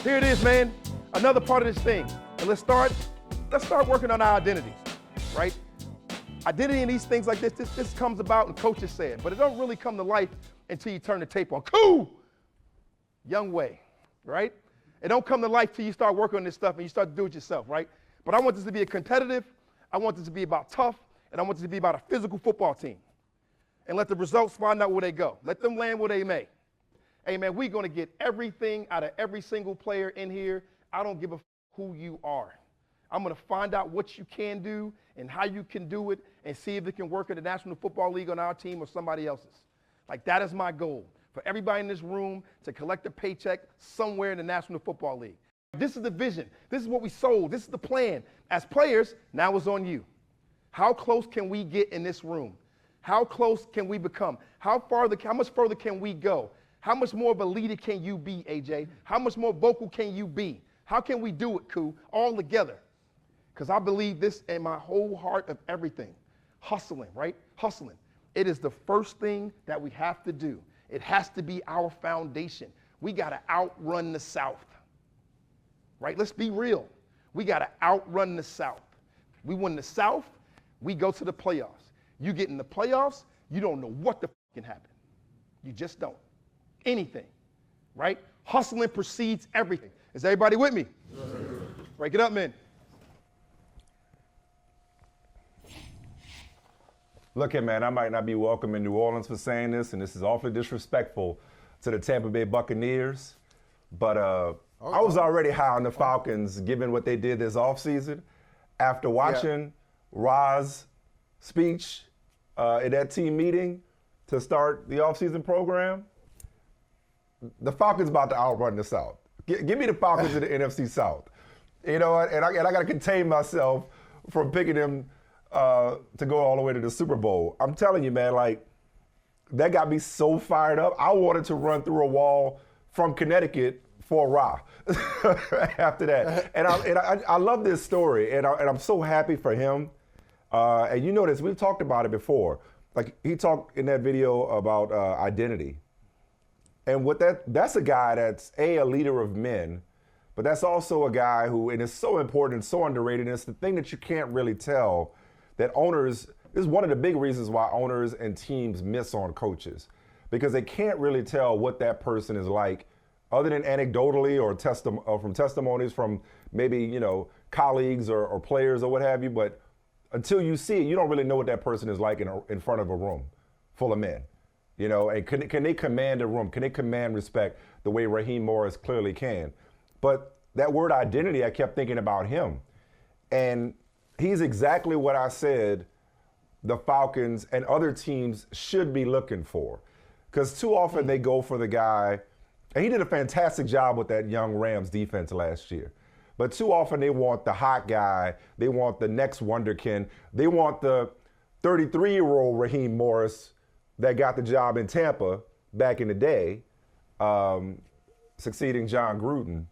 Here it is, man. Another part of this thing. And let's start working on our identities, right? Identity in these things like this comes about, and coaches say it, but it don't really come to life until you turn the tape on. Cool! Young way, right? It don't come to life till you start working on this stuff and you start to do it yourself, right? But I want this to be a competitive, I want this to be about tough, and I want this to be about a physical football team. And let the results find out where they go. Let them land where they may. Hey, man, we're going to get everything out of every single player in here. I don't give a who you are. I'm going to find out what you can do and how you can do it and see if it can work in the National Football League on our team or somebody else's. Like, that is my goal, for everybody in this room to collect a paycheck somewhere in the National Football League. This is the vision. This is what we sold. This is the plan. As players, now it's on you. How close can we get in this room? How close can we become? How much further can we go? How much more of a leader can you be, AJ? How much more vocal can you be? How can we do it, Koo, all together? Because I believe this in my whole heart of everything. Hustling, right? Hustling. It is the first thing that we have to do. It has to be our foundation. We got to outrun the South, right? Let's be real. We got to outrun the South. We win the South, we go to the playoffs. You get in the playoffs, you don't know what the can happen. You just don't. Anything, right? Hustling precedes everything. Is everybody with me? Yes. Break it up, man. Look here, man, I might not be welcome in New Orleans for saying this, and this is awfully disrespectful to the Tampa Bay Buccaneers, but I was already high on the Falcons given what they did this offseason. After watching Ra's speech at that team meeting to start the offseason program, the Falcons about to outrun the South. Give me the Falcons in the NFC South. You know what? And I got to contain myself from picking them to go all the way to the Super Bowl. I'm telling you, man, like, that got me so fired up. I wanted to run through a wall from Connecticut for Ra after that. And I love this story, and I'm so happy for him. And you notice, we've talked about it before. Like, he talked in that video about identity. And that's a guy that's a leader of men, but that's also a guy who, and it's so important and so underrated, and it's the thing that you can't really tell, that owners, this is one of the big reasons why owners and teams miss on coaches, because they can't really tell what that person is like other than anecdotally or from testimonies from maybe, you know, colleagues or players or what have you, but until you see it, you don't really know what that person is like in front of a room full of men. You know, and can they command a room? Can they command respect the way Raheem Morris clearly can? But that word identity, I kept thinking about him. And he's exactly what I said the Falcons and other teams should be looking for. Because too often they go for the guy, and he did a fantastic job with that young Rams defense last year. But too often they want the hot guy, they want the next wonderkin, they want the 33-year-old Raheem Morris that got the job in Tampa back in the day, succeeding John Gruden.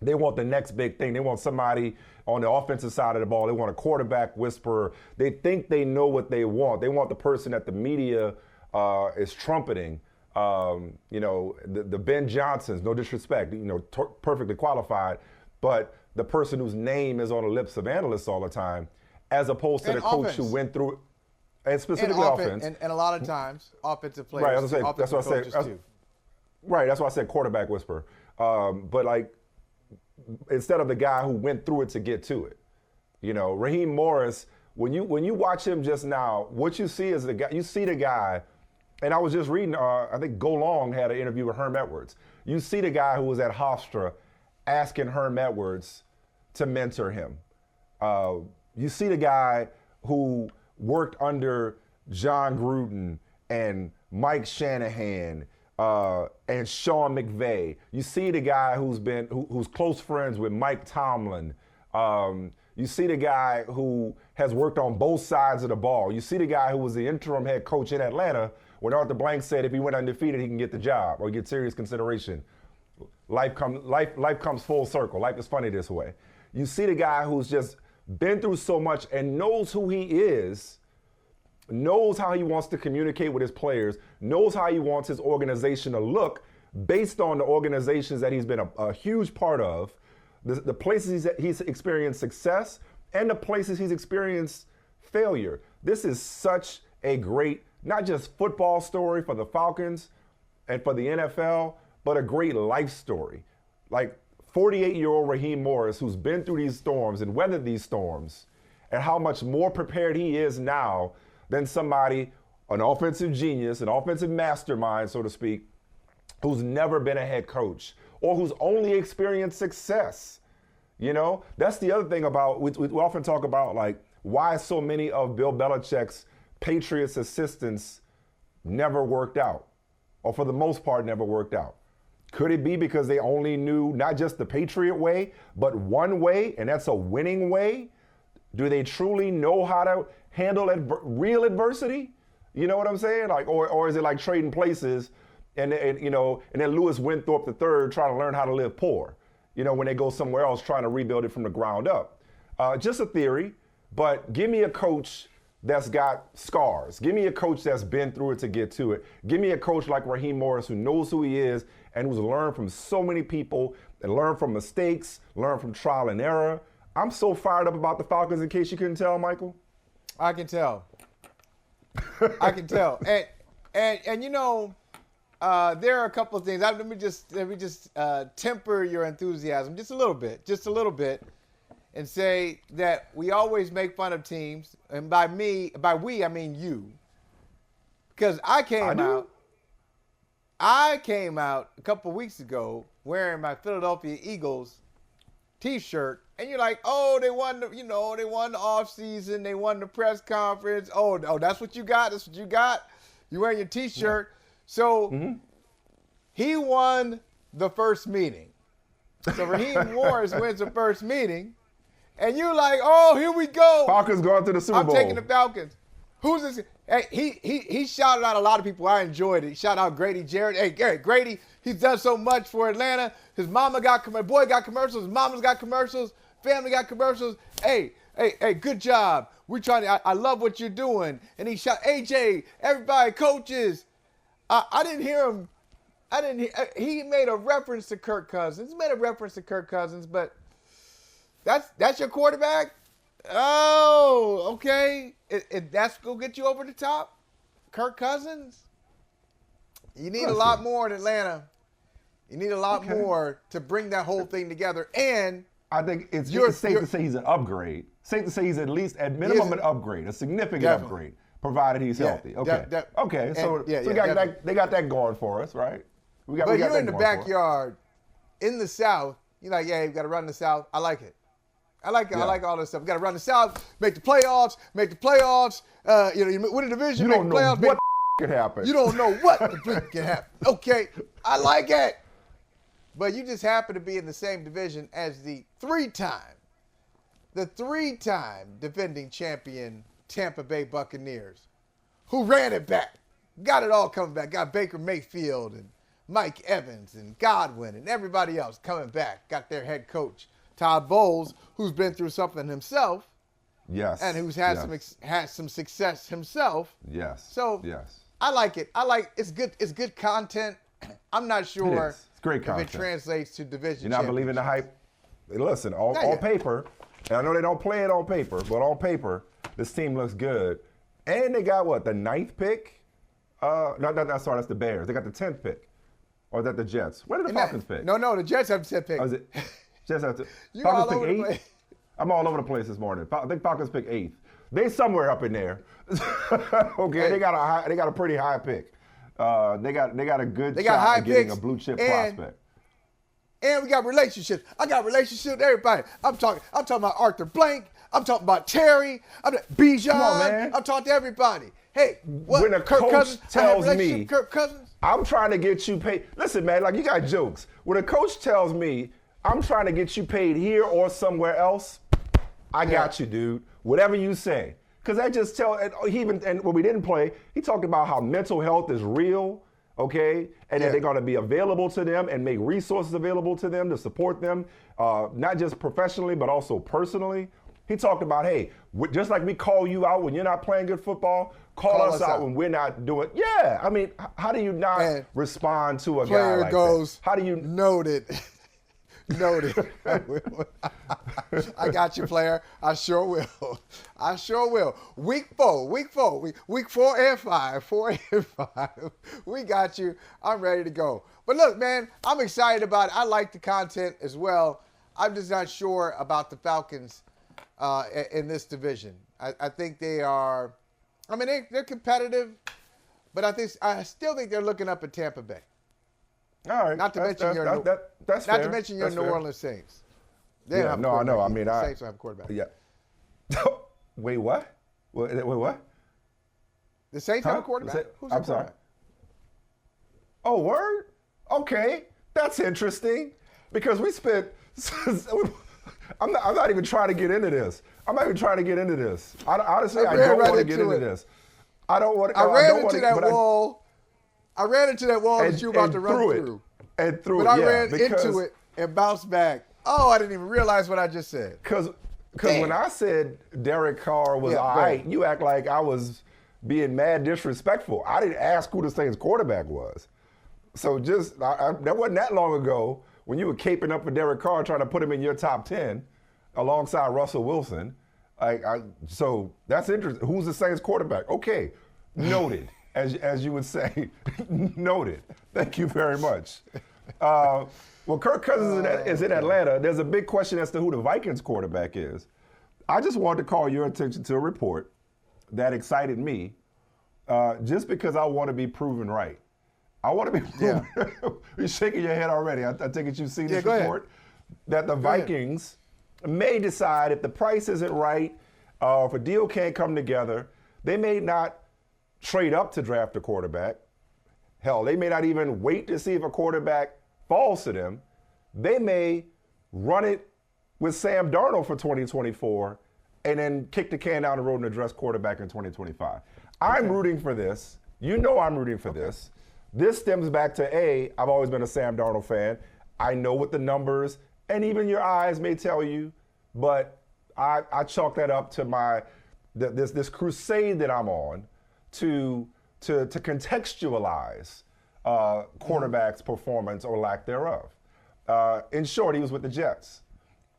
They want the next big thing. They want somebody on the offensive side of the ball. They want a quarterback whisperer. They think they know what they want. They want the person that the media is trumpeting. You know, the Ben Johnsons, no disrespect, you know, perfectly qualified, but the person whose name is on the lips of analysts all the time, as opposed to the coach who went through it. And specifically offense. And a lot of times, offensive players, right, that's what I said. Too. Right, that's why I said quarterback whisperer. But, like, instead of the guy who went through it to get to it. You know, Raheem Morris, when you watch him just now, what you see is the guy, you see the guy, and I was just reading, I think Go Long had an interview with Herm Edwards. You see the guy who was at Hofstra asking Herm Edwards to mentor him. You see the guy who worked under John Gruden and Mike Shanahan and Sean McVay. You see the guy who's close friends with Mike Tomlin. You see the guy who has worked on both sides of the ball. You see the guy who was the interim head coach in Atlanta when Arthur Blank said if he went undefeated, he can get the job or get serious consideration. Life comes full circle. Life is funny this way. You see the guy who's just been through so much and knows who he is, knows how he wants to communicate with his players, knows how he wants his organization to look based on the organizations that he's been a huge part of, the places he's experienced success, and the places he's experienced failure. This is such a great, not just football story for the Falcons and for the NFL, but a great life story. Like 48-year-old Raheem Morris, who's been through these storms and weathered these storms, and how much more prepared he is now than somebody, an offensive genius, an offensive mastermind, so to speak, who's never been a head coach or who's only experienced success. You know, that's the other thing about, we often talk about, like, why so many of Bill Belichick's Patriots assistants never worked out, or for the most part never worked out. Could it be because they only knew not just the Patriot way, but one way, and that's a winning way? Do they truly know how to handle real adversity? You know what I'm saying? Like, or is it like trading places, and you know, and then Louis Winthrop III trying to learn how to live poor? You know, when they go somewhere else trying to rebuild it from the ground up. Just a theory, but give me a coach that's got scars. Give me a coach that's been through it to get to it. Give me a coach like Raheem Morris who knows who he is and who's learned from so many people and learned from mistakes, learned from trial and error. I'm so fired up about the Falcons, in case you couldn't tell, Michael. I can tell. I can tell. And you know, there are a couple of things. Let me just temper your enthusiasm just a little bit, and say that we always make fun of teams, and by we I mean you, because I came out a couple of weeks ago wearing my Philadelphia Eagles T-shirt, and you're like, oh, they won the off season, they won the press conference. Oh, that's what you got. That's what you got. You wearing your T-shirt. Yeah. So he won the first meeting. So Raheem Morris wins the first meeting, and you're like, oh, here we go. Falcons going to the Super Bowl. I'm taking the Falcons. Who's this? Hey, he shouted out a lot of people. I enjoyed it. He shouted out Grady Jarrett. Hey, Gary, Grady, he's done so much for Atlanta. His boy got commercials. His mama's got commercials. Family got commercials. Hey, good job. We're trying to, I love what you're doing. And he shot AJ, everybody, coaches. I didn't hear him. He made a reference to Kirk Cousins. But that's your quarterback? Oh, okay. That's going to get you over the top? Kirk Cousins? You need a lot more in Atlanta. You need a lot more to bring that whole thing together. And I think it's safe to say he's an upgrade. Safe to say he's at least, at minimum, an upgrade, a significant upgrade, provided he's healthy. Okay. They got that going for us, right? But you're in the backyard, in the South. You're like, yeah, we got to run the South. I like it. I like all this stuff. We got to run the South, make the playoffs. You win a division, make the playoffs. What could happen? You don't know what can happen. Okay, I like it. But you just happen to be in the same division as the three-time defending champion Tampa Bay Buccaneers, who ran it back, got it all coming back, got Baker Mayfield and Mike Evans and Godwin and everybody else coming back, got their head coach, Todd Bowles, who's been through something himself. Yes. And who's had some success himself. Yes. So I like it. It's good content. I'm not sure it's great content. If it translates to division. You're not believing the hype? Listen, on paper, and I know they don't play it on paper, but on paper, this team looks good. And they got the 9th pick? That's the Bears. They got the 10th pick. Or is that the Jets? Where did the Falcons pick? No, the Jets have the 10th pick. Oh, is it? Jets have to. You're all over the place. I'm all over the place this morning. I think Falcons pick 8th. They somewhere up in there. Okay, hey. They got a pretty high pick. They got a good shot at getting a blue chip prospect. And we got relationships. I got relationships with everybody. I'm talking about Arthur Blank. I'm talking about Terry. Bijan. Come on, man. I'm talking to everybody. Hey, what? When a Kirk coach tells me, Kirk Cousins? I'm trying to get you paid. Listen, man, you got jokes. When a coach tells me, I'm trying to get you paid here or somewhere else, I got you, dude. Whatever you say. Because that just and when we didn't play, he talked about how mental health is real, okay? And that they're going to be available to them and make resources available to them to support them, not just professionally, but also personally. He talked about, hey, just like we call you out when you're not playing good football, call us out when we're not doing. Yeah, I mean, how do you not respond to a guy like goes, that? How do you noted? Noted. I got you, player. I sure will. I sure will. Week 4 and 5, 4 and 5. We got you. I'm ready to go. But look, man, I'm excited about it. I like the content as well. I'm just not sure about the Falcons in this division. I think they are. I mean, they're competitive, but I still think they're looking up at Tampa Bay. All right. Not to mention your New Orleans Saints. I know. I mean, Saints don't have a quarterback. Yeah. Wait, what? Wait, what? The Saints have a quarterback. Who's the quarterback? Oh, word? Okay, that's interesting because we spent. I'm not even trying to get into this. I'm not even trying to get into this. Honestly, I don't want to get into this. I don't want to. I ran into that wall that you were about to run through. But I ran into it and bounced back. Oh, I didn't even realize what I just said. Because when I said Derek Carr was all right, you act like I was being mad disrespectful. I didn't ask who the Saints quarterback was. So that wasn't that long ago when you were caping up for Derek Carr trying to put him in your top 10 alongside Russell Wilson. So that's interesting. Who's the Saints quarterback? Okay, noted. As you would say, noted. Thank you very much. Well, Kirk Cousins is in Atlanta. There's a big question as to who the Vikings quarterback is. I just wanted to call your attention to a report that excited me just because I want to be proven right. I want to be proven. Yeah. You're shaking your head already. I take it you've seen this report. That the Vikings may decide if the price isn't right, if a deal can't come together, they may not trade up to draft a quarterback. Hell, they may not even wait to see if a quarterback falls to them. They may run it with Sam Darnold for 2024 and then kick the can down the road and address quarterback in 2025. I'm rooting for this. You know I'm rooting for this. This stems back to I've always been a Sam Darnold fan. I know what the numbers and even your eyes may tell you, but I chalk that up to this crusade that I'm on to contextualize quarterback's performance or lack thereof. In short, he was with the Jets.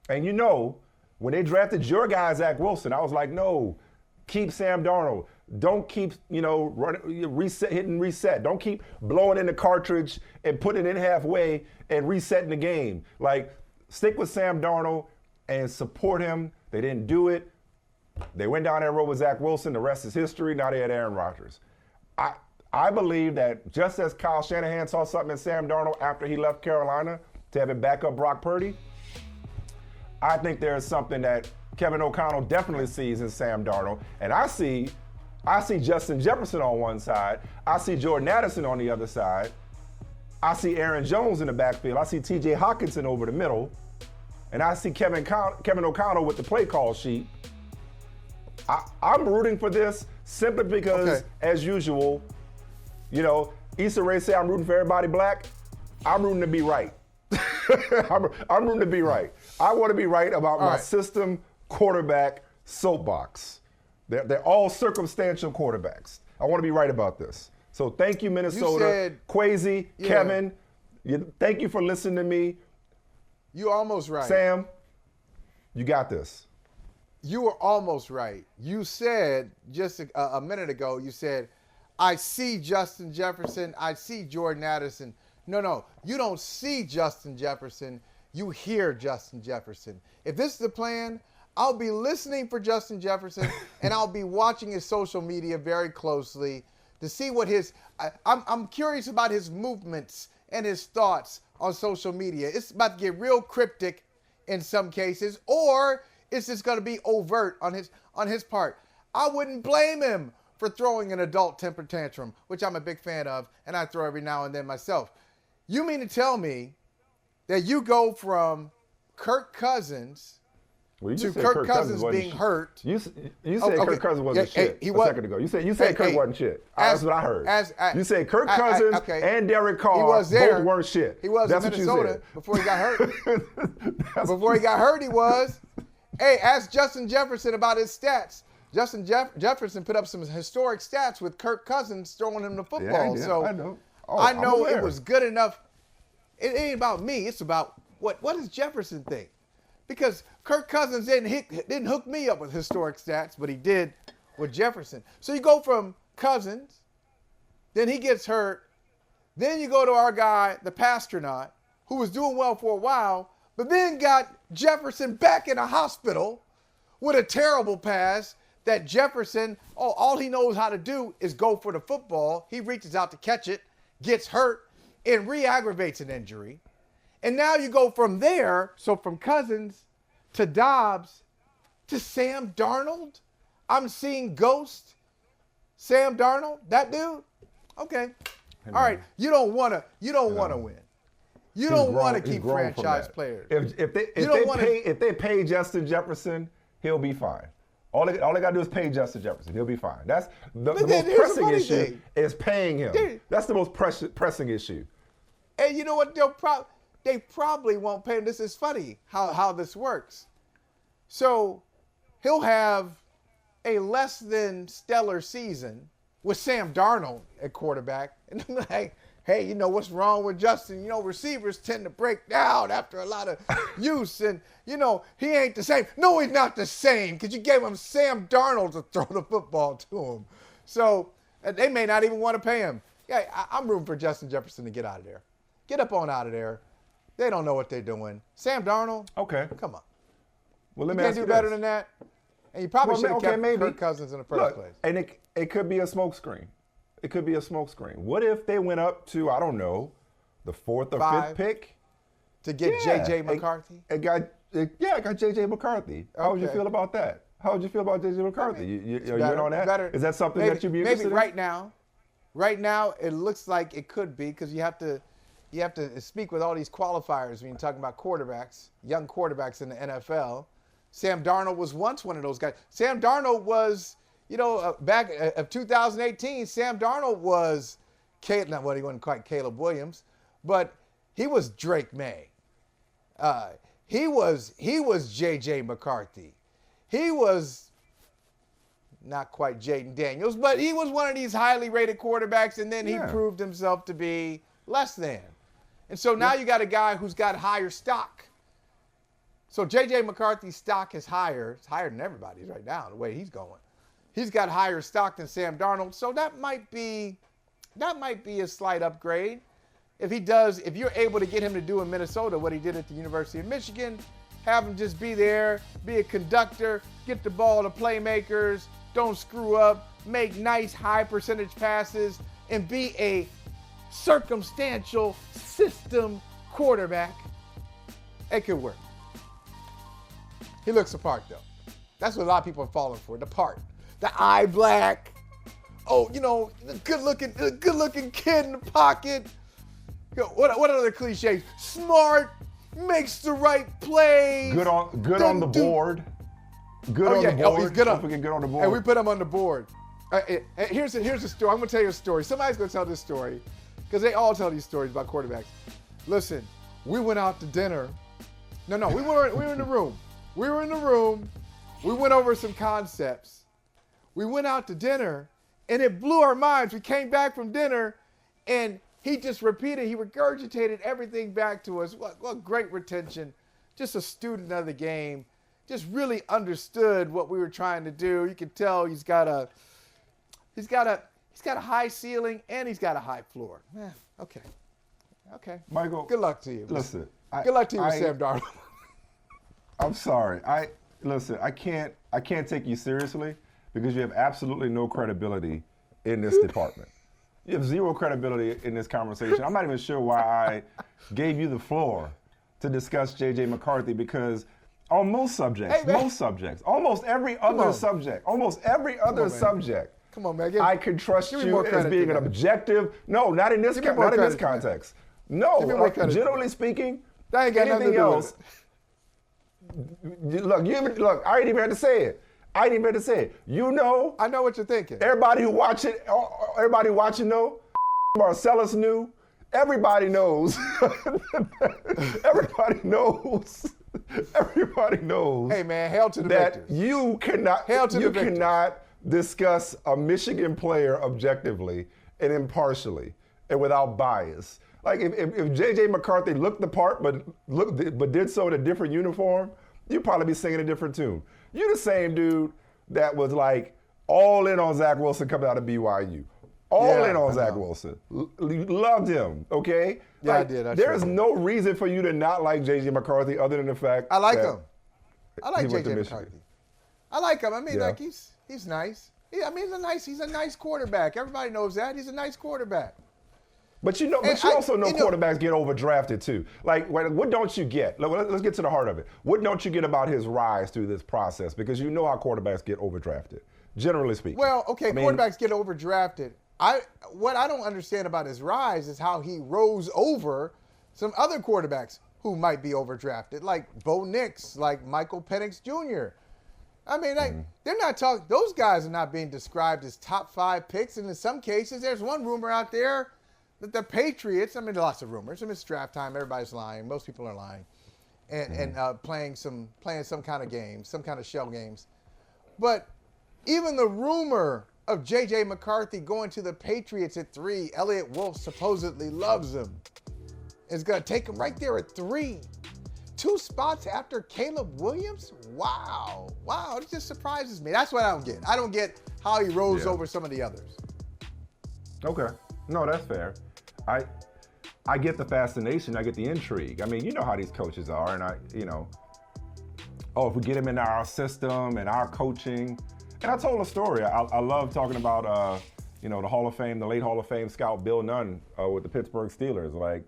And you know, when they drafted your guy, Zach Wilson, I was like, no, keep Sam Darnold. Don't keep, hitting reset. Don't keep blowing in the cartridge and putting it in halfway and resetting the game. Like, stick with Sam Darnold and support him. They didn't do it. They went down that road with Zach Wilson. The rest is history. Now they had Aaron Rodgers. I believe that just as Kyle Shanahan saw something in Sam Darnold after he left Carolina to have him back up Brock Purdy, I think there is something that Kevin O'Connell definitely sees in Sam Darnold. And I see Justin Jefferson on one side. I see Jordan Addison on the other side. I see Aaron Jones in the backfield. I see T.J. Hockenson over the middle. And I see Kevin O'Connell with the play call sheet. I'm rooting for this simply because, as usual, Issa Rae say I'm rooting for everybody black. I'm rooting to be right. I'm rooting to be right. I want to be right about my system quarterback soapbox. They're all circumstantial quarterbacks. I want to be right about this. So thank you, Minnesota. Quasi, Kevin, thank you for listening to me. You almost right. Sam, you got this. You were almost right. You said just a minute ago, you said, I see Justin Jefferson, I see Jordan Addison. No, you don't see Justin Jefferson. You hear Justin Jefferson. If this is the plan, I'll be listening for Justin Jefferson, and I'll be watching his social media very closely to see what I'm curious about his movements and his thoughts on social media. It's about to get real cryptic in some cases, or it's just going to be overt on his part. I wouldn't blame him for throwing an adult temper tantrum, which I'm a big fan of, and I throw every now and then myself. You mean to tell me that you go from Kirk Cousins to Kirk Cousins being hurt? You said Kirk Cousins wasn't shit a second ago. You said Kirk wasn't shit. That's what I heard. You said Kirk Cousins and Derek Carr both weren't shit. He was in Minnesota before he got hurt. Before he got hurt, he was. Hey, ask Justin Jefferson about his stats. Justin Jefferson put up some historic stats with Kirk Cousins throwing him the football. Yeah, so I know. Oh, I know I'm it aware. was good enough. It ain't about me. It's about what does Jefferson think? Because Kirk Cousins didn't hook me up with historic stats, but he did with Jefferson. So you go from Cousins, then he gets hurt, then you go to our guy, the Pastronaut, who was doing well for a while, but then got Jefferson back in a hospital with a terrible pass that Jefferson, all he knows how to do is go for the football. He reaches out to catch it, gets hurt, and re-aggravates an injury. And now you go from there, so from Cousins to Dobbs to Sam Darnold. I'm seeing ghost. Sam Darnold, that dude? Okay. All right. You don't want to win. You don't want to keep franchise players. If they pay Justin Jefferson, he'll be fine. All they got to do is pay Justin Jefferson. He'll be fine. That's the most pressing issue is paying him. That's the most pressing issue. And you know what? They probably won't pay him. This is funny how this works. So he'll have a less than stellar season with Sam Darnold at quarterback. And I'm like, hey, you know what's wrong with Justin? You know, receivers tend to break down after a lot of use. And, you know, he ain't the same. No, he's not the same because you gave him Sam Darnold to throw the football to him. So they may not even want to pay him. Yeah, I'm rooting for Justin Jefferson to get out of there. Get up on out of there. They don't know what they're doing. Sam Darnold? Okay. Come on. Well, let me you ask can't you do better this. than that. And you probably should have kept Kirk Cousins in the first place. And it could be a smokescreen. It could be a smokescreen. What if they went up to, I don't know, the 4th or 5th pick? To get J.J. McCarthy? I got J.J. McCarthy. How would you feel about that? How would you feel about J.J. McCarthy? You're in on that? Better. Is that something that you'd be interested in? Maybe right now, it looks like it could be because you have to speak with all these qualifiers when you're talking about quarterbacks, young quarterbacks in the NFL. Sam Darnold was once one of those guys. Sam Darnold was, back of 2018, Sam Darnold was, he wasn't quite Caleb Williams, but he was Drake May. He was J.J. McCarthy. He was not quite Jaden Daniels, but he was one of these highly rated quarterbacks, and then he proved himself to be less than. And so now you got a guy who's got higher stock. So J.J. McCarthy's stock is higher. It's higher than everybody's right now, the way he's going. He's got higher stock than Sam Darnold. So that might be a slight upgrade. If you're able to get him to do in Minnesota what he did at the University of Michigan, have him just be there, be a conductor, get the ball to playmakers, don't screw up, make nice high percentage passes, and be a circumstantial system quarterback, it could work. He looks the part, though. That's what a lot of people are falling for, the part. The eye black. Oh, the good-looking kid in the pocket. What other cliches? Smart, makes the right plays. Good on the board. Good on the board. Oh, he's good Don't forget good on the board. And we put him on the board. Here's a story. I'm going to tell you a story. Somebody's going to tell this story because they all tell these stories about quarterbacks. Listen, we went out to dinner. We were in the room. We were in the room. We went over some concepts. We went out to dinner, and it blew our minds. We came back from dinner, and he just regurgitated everything back to us. What great retention. Just a student of the game. Just really understood what we were trying to do. You can tell he's got a high ceiling and he's got a high floor. Okay. Michael, good luck to you. Listen. Good luck to you with Sam Darnold. I'm sorry. I can't take you seriously because you have absolutely no credibility in this department. You have zero credibility in this conversation. I'm not even sure why I gave you the floor to discuss J.J. McCarthy because on most subjects, almost every other subject, Come on, man. I can trust you as being an objective. No, not in this context. No, generally speaking, that ain't got nothing to do with it. Look, I ain't even had to say it. I know what you're thinking. Everybody watching know. Marcellus knew. Everybody knows. Everybody knows Everybody knows. Hey, man, hail to the that victors. you cannot discuss a Michigan player objectively and impartially and without bias. Like if J.J. McCarthy looked the part but did so in a different uniform, you'd probably be singing a different tune. You're the same dude that was like all in on Zach Wilson coming out of BYU. All in on Zach Wilson. Loved him, okay? Yeah, like, I did. There's no reason for you to not like J.J. McCarthy other than the fact I like that him. I like J.J. McCarthy. I like him. I mean, like he's nice. Yeah, I mean, he's a nice quarterback. Everybody knows that. He's a nice quarterback. But you also know quarterbacks get overdrafted too. Like, what don't you get? Let's get to the heart of it. What don't you get about his rise through this process? Because you know how quarterbacks get overdrafted, generally speaking. Well, okay, quarterbacks get overdrafted. What I don't understand about his rise is how he rose over some other quarterbacks who might be overdrafted, like Bo Nix, like Michael Penix Jr. I mean, they're not talking. Those guys are not being described as top 5 picks, and in some cases, there's one rumor out there that the Patriots. I mean, lots of rumors. I mean, it's draft time. Everybody's lying. Most people are lying, and playing some kind of games, some kind of shell games. But even the rumor of J.J. McCarthy going to the Patriots at 3, Elliott Wolf supposedly loves him, is going to take him right there at 3. 2 spots after Caleb Williams? Wow, it just surprises me. That's what I don't get. I don't get how he rose over some of the others. Okay. No, that's fair. I get the fascination. I get the intrigue. I mean, you know how these coaches are, and if we get him in our system and our coaching. And I told a story. I love talking about, the Hall of Fame, the late Hall of Fame scout Bill Nunn with the Pittsburgh Steelers. Like,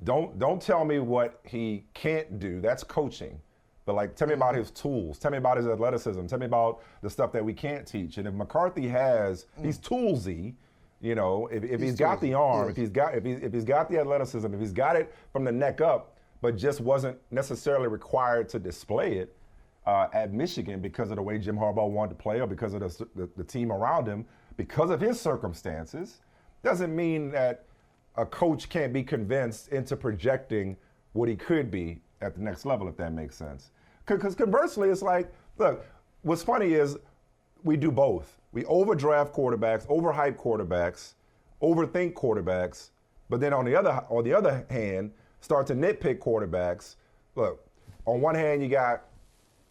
don't tell me what he can't do. That's coaching. But like, tell me about his tools. Tell me about his athleticism. Tell me about the stuff that we can't teach. And if McCarthy he's toolsy. If he's got the arm, if he's got the athleticism, if he's got it from the neck up, but just wasn't necessarily required to display it at Michigan because of the way Jim Harbaugh wanted to play or because of the team around him, because of his circumstances, doesn't mean that a coach can't be convinced into projecting what he could be at the next level, if that makes sense. Because conversely, it's like, look, what's funny is we do both. We overdraft quarterbacks, overhype quarterbacks, overthink quarterbacks, but then on the other hand, start to nitpick quarterbacks. Look, on one hand, you got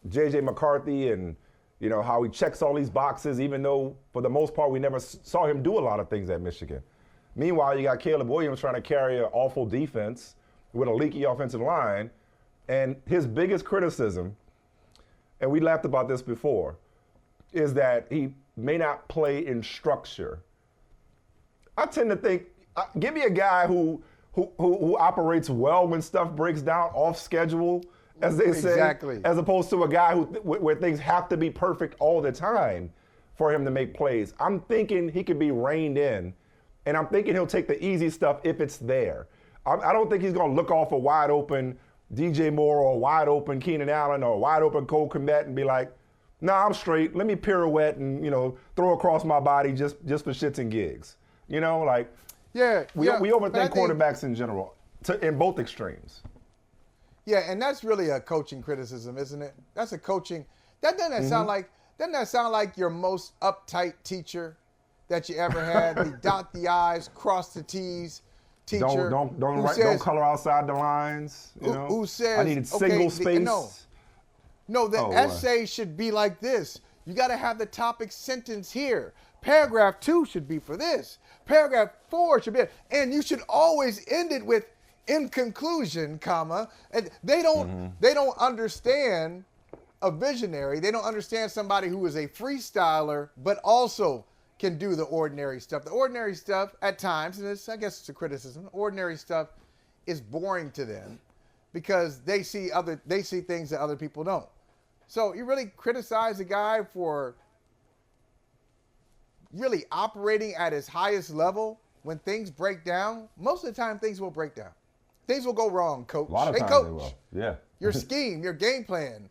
J.J. McCarthy and how he checks all these boxes, even though for the most part we never saw him do a lot of things at Michigan. Meanwhile, you got Caleb Williams trying to carry an awful defense with a leaky offensive line, and his biggest criticism, and we laughed about this before, is that he may not play in structure. I tend to think, give me a guy who operates well when stuff breaks down off schedule, as they say, as opposed to a guy where things have to be perfect all the time for him to make plays. I'm thinking he could be reined in, and I'm thinking he'll take the easy stuff if it's there. I don't think he's going to look off a wide open DJ Moore or a wide open Keenan Allen or a wide open Cole Kmet and be like, nah, I'm straight. Let me pirouette and, throw across my body just for shits and gigs. We overthink quarterbacks in general, in both extremes. Yeah, and that's really a coaching criticism, isn't it? That's a coaching. Doesn't that sound like your most uptight teacher that you ever had? The dot the I's, cross the T's teacher. Don't color outside the lines. Who says I needed single space. No, the essay should be like this. You got to have the topic sentence here. Paragraph 2 should be for this. Paragraph 4 should be, and you should always end it with, in conclusion, comma. And they don't understand a visionary. They don't understand somebody who is a freestyler, but also can do the ordinary stuff. The ordinary stuff at times, and I guess it's a criticism, ordinary stuff is boring to them because they see things that other people don't. So you really criticize a guy for really operating at his highest level when things break down. Most of the time, things will break down. Things will go wrong, coach. A lot of times coach, they will. Yeah. Your scheme, your game plan.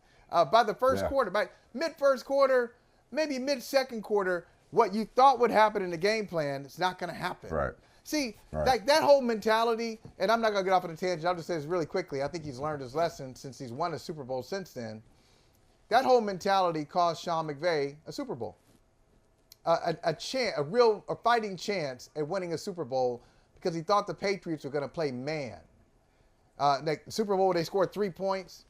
By the first quarter, by mid-first quarter, maybe mid-second quarter, what you thought would happen in the game plan is not going to happen. Right. See, Right. like that whole mentality, and I'm not going to get off on a tangent. I'll just say this really quickly. I think he's learned his lesson since he's won a Super Bowl since then. That whole mentality cost Sean McVay a Super Bowl. A fighting chance at winning a Super Bowl because he thought the Patriots were going to play man. Super Bowl, they scored 3 points.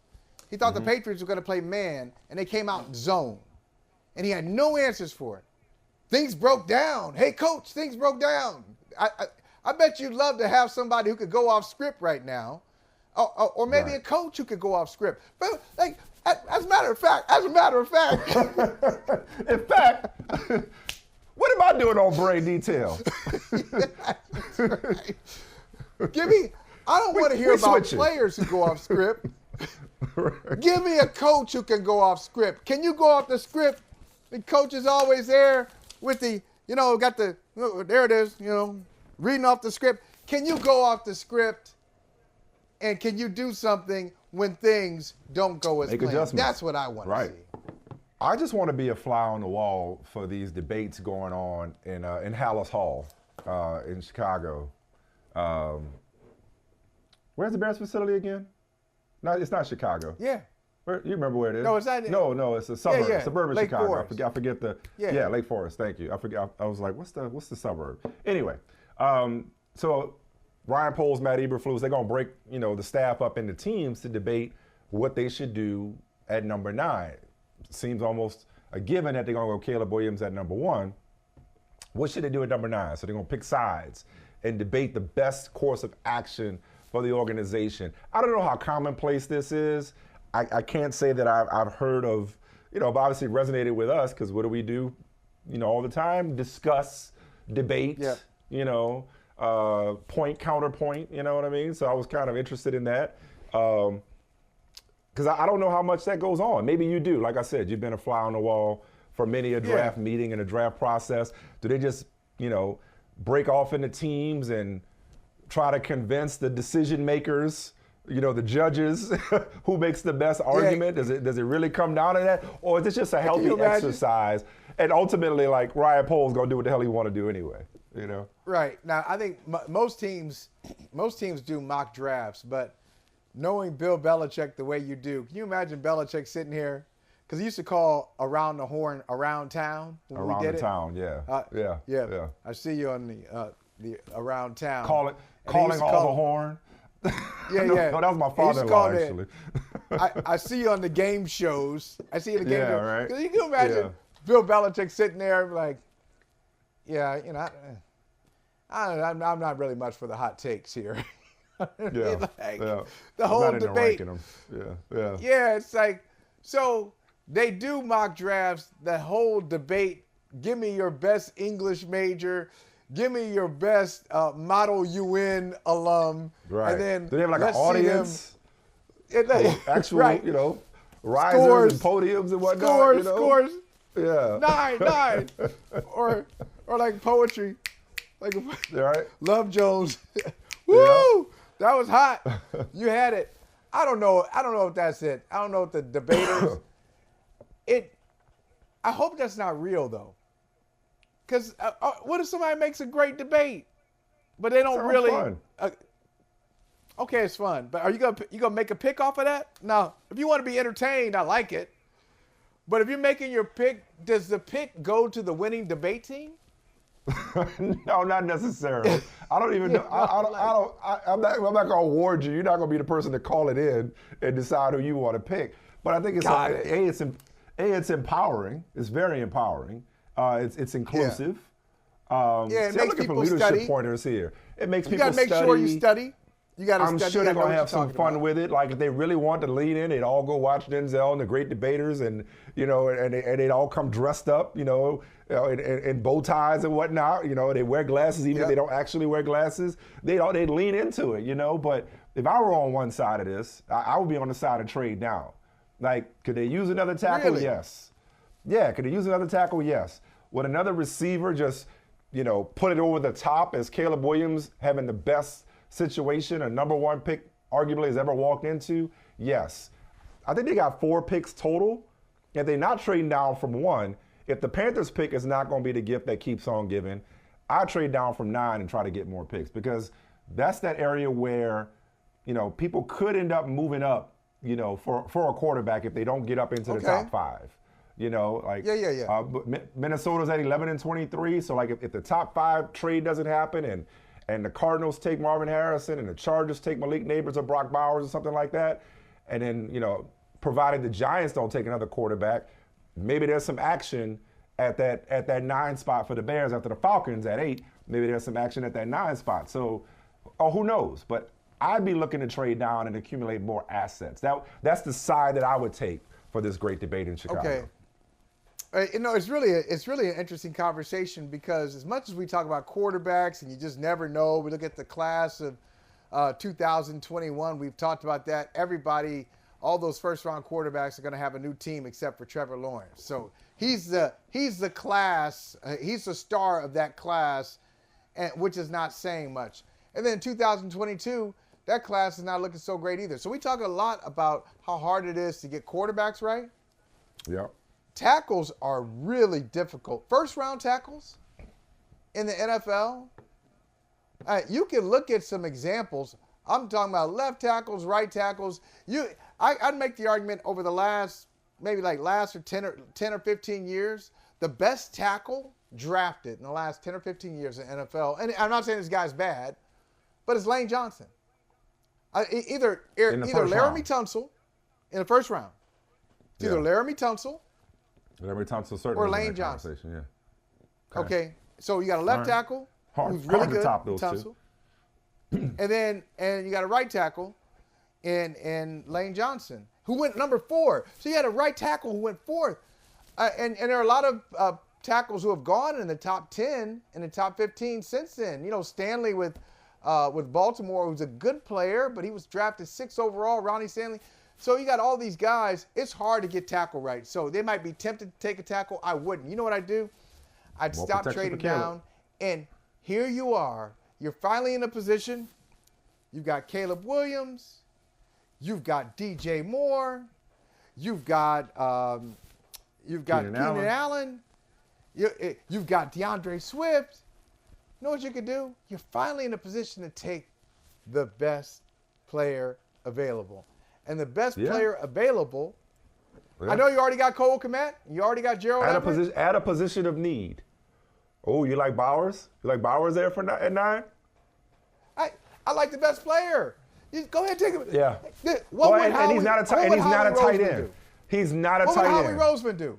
He thought the Patriots were going to play man, and they came out zone. And he had no answers for it. Things broke down. Hey, coach, things broke down. I bet you'd love to have somebody who could go off script right now, or maybe a coach who could go off script. But like, as a matter of fact, in fact, what am I doing on brain detail? Right. I don't want to hear about players who go off script. Right. Give me a coach who can go off script. Can you go off the script? The coach is always there with the, there it is, reading off the script. Can you go off the script? And can you do something when things don't go as planned? That's what I want to see. I just want to be a fly on the wall for these debates going on in Hallis Hall in Chicago. Where's the Bears facility again? No, it's not Chicago. Yeah. You remember where it is? No, it's not. No, it's a suburb. Suburban Lake Chicago. Forest. I forget the. Yeah, Lake Forest. Thank you. I forget. I was like, what's the suburb? Anyway, so Ryan Poles, Matt Eberflus, they're gonna break the staff up into teams to debate what they should do at number 9. Seems almost a given that they're gonna go Caleb Williams at number 1. What should they do at number 9? So they're gonna pick sides and debate the best course of action for the organization. I don't know how commonplace this is. I can't say that I've heard of, obviously resonated with us, because what do we do, all the time? Discuss, debate, point, counterpoint, you know what I mean? So I was kind of interested in that. Because I don't know how much that goes on. Maybe you do. Like I said, you've been a fly on the wall for many a draft meeting and a draft process. Do they just, break off into teams and try to convince the decision makers, the judges, who makes the best argument? Does it really come down to that? Or is it just a healthy exercise? And ultimately, like, Ryan Poles going to do what the hell he want to do anyway, Right. Now, I think most teams do mock drafts, but knowing Bill Belichick the way you do, can you imagine Belichick sitting here? Because he used to call Around the Horn Around Town. Around the Town, yeah. I see you on the Around Town. Calling all the horn. Yeah. No, that was my father-in-law, actually. I see you on the game shows. I see you in the game shows. Right. Because you can imagine Bill Belichick sitting there like, I'm not really much for the hot takes here. The whole debate. Yeah, it's like, so they do mock drafts, the whole debate. Give me your best English major. Give me your best Model UN alum. Right. And then do they have like an audience? Actual, right. risers Scores, and podiums and whatnot. Scores. Yeah. 9. or like poetry. Like Love Jones. Woo! Yeah. That was hot. You had it. I don't know if that's it. I don't know if the debaters. I hope that's not real though. Because what if somebody makes a great debate, but they don't really? Fun. Okay, it's fun. But are you gonna make a pick off of that? No. If you want to be entertained, I like it. But if you're making your pick, does the pick go to the winning debate team? No, not necessarily. I don't even know. I'm not going to award you. You're not going to be the person to call it in and decide who you want to pick. But I think it's empowering. It's very empowering. It's inclusive. It makes looking for people leadership study. Pointers here. It makes people study. You got to make sure you study. You got to study. I'm sure they're going to have some fun with it. Like if they really want to lean in, they'd all go watch Denzel and the great debaters, and they'd all come dressed up, in bow ties and whatnot. They wear glasses even if they don't actually wear glasses. They'd lean into it, But if I were on one side of this, I would be on the side of trade down. Like, could they use another tackle? Really? Yes. Yeah, could they use another tackle? Yes. Would another receiver just, put it over the top as Caleb Williams having the best situation, a number 1 pick arguably has ever walked into? Yes. I think they got 4 picks total. If they're not trading down from 1, if the Panthers pick is not going to be the gift that keeps on giving, I trade down from 9 and try to get more picks because that's that area where, people could end up moving up, for a quarterback if they don't get up into the top 5. Minnesota's at 11-23. So like if the top 5 trade doesn't happen and the Cardinals take Marvin Harrison and the Chargers take Malik Neighbors or Brock Bowers or something like that, and then, provided the Giants don't take another quarterback, maybe there's some action at that 9 spot for the Bears after the Falcons at 8. Maybe there's some action at that 9 spot. So, who knows? But I'd be looking to trade down and accumulate more assets. That's the side that I would take for this great debate in Chicago. Okay. It's really an interesting conversation because as much as we talk about quarterbacks and you just never know, we look at the class of 2021. We've talked about that. Everybody, all those first-round quarterbacks are going to have a new team except for Trevor Lawrence. So he's the class. He's the star of that class, which is not saying much. And then in 2022, that class is not looking so great either. So we talk a lot about how hard it is to get quarterbacks right. Yep. Tackles are really difficult. First-round tackles in the NFL, you can look at some examples. I'm talking about left tackles, right tackles. I'd make the argument over the last 10 or 15 years, the best tackle drafted in the last 10 or 15 years in the NFL, and I'm not saying this guy's bad, but it's Lane Johnson. Either Laramie Tunsil in the first round. It's either Laramie Tunsil certainly or Lane Johnson. Yeah. Okay, so you got a left tackle who's really good, Tunsil. and you got a right tackle in Lane Johnson, who went number 4. So you had a right tackle who went 4th. And there are a lot of tackles who have gone in the top 10 and the top 15 since then. Stanley with Baltimore, who's a good player, but he was drafted 6th overall, Ronnie Stanley. So you got all these guys. It's hard to get tackle right. So they might be tempted to take a tackle. I wouldn't. You know what I'd do? I'd stop trading down. And here you are. You're finally in a position. You've got Caleb Williams. You've got DJ Moore. You've got Keenan Allen. You've got DeAndre Swift. You know what you could do? You're finally in a position to take the best player available. And the best player available, I know you already got Cole Kmet. You already got Gerald Everett. At a position of need. Oh, you like Bowers? You like Bowers there at 9? I like the best player. You go ahead and take him. Yeah. And he's not a tight end. He's not a tight end. What would Howie Roseman do?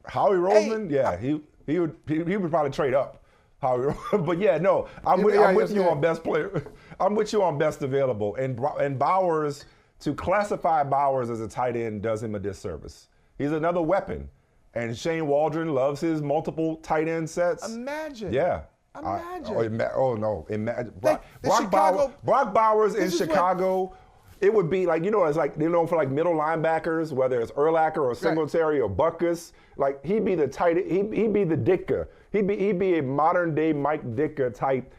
Howie Roseman? Yeah, he would probably trade up. But yeah, no, I'm with you on best player. I'm with you on best available. And Bowers, to classify Bowers as a tight end does him a disservice. He's another weapon. And Shane Waldron loves his multiple tight end sets. Imagine. Yeah. Imagine. Imagine. Brock Bowers in Chicago, it would be like, it's like, for like middle linebackers, whether it's Urlacher or Singletary or Butkus, like he'd be the tight, he'd be the Ditka. He'd be a modern day Mike Ditka type,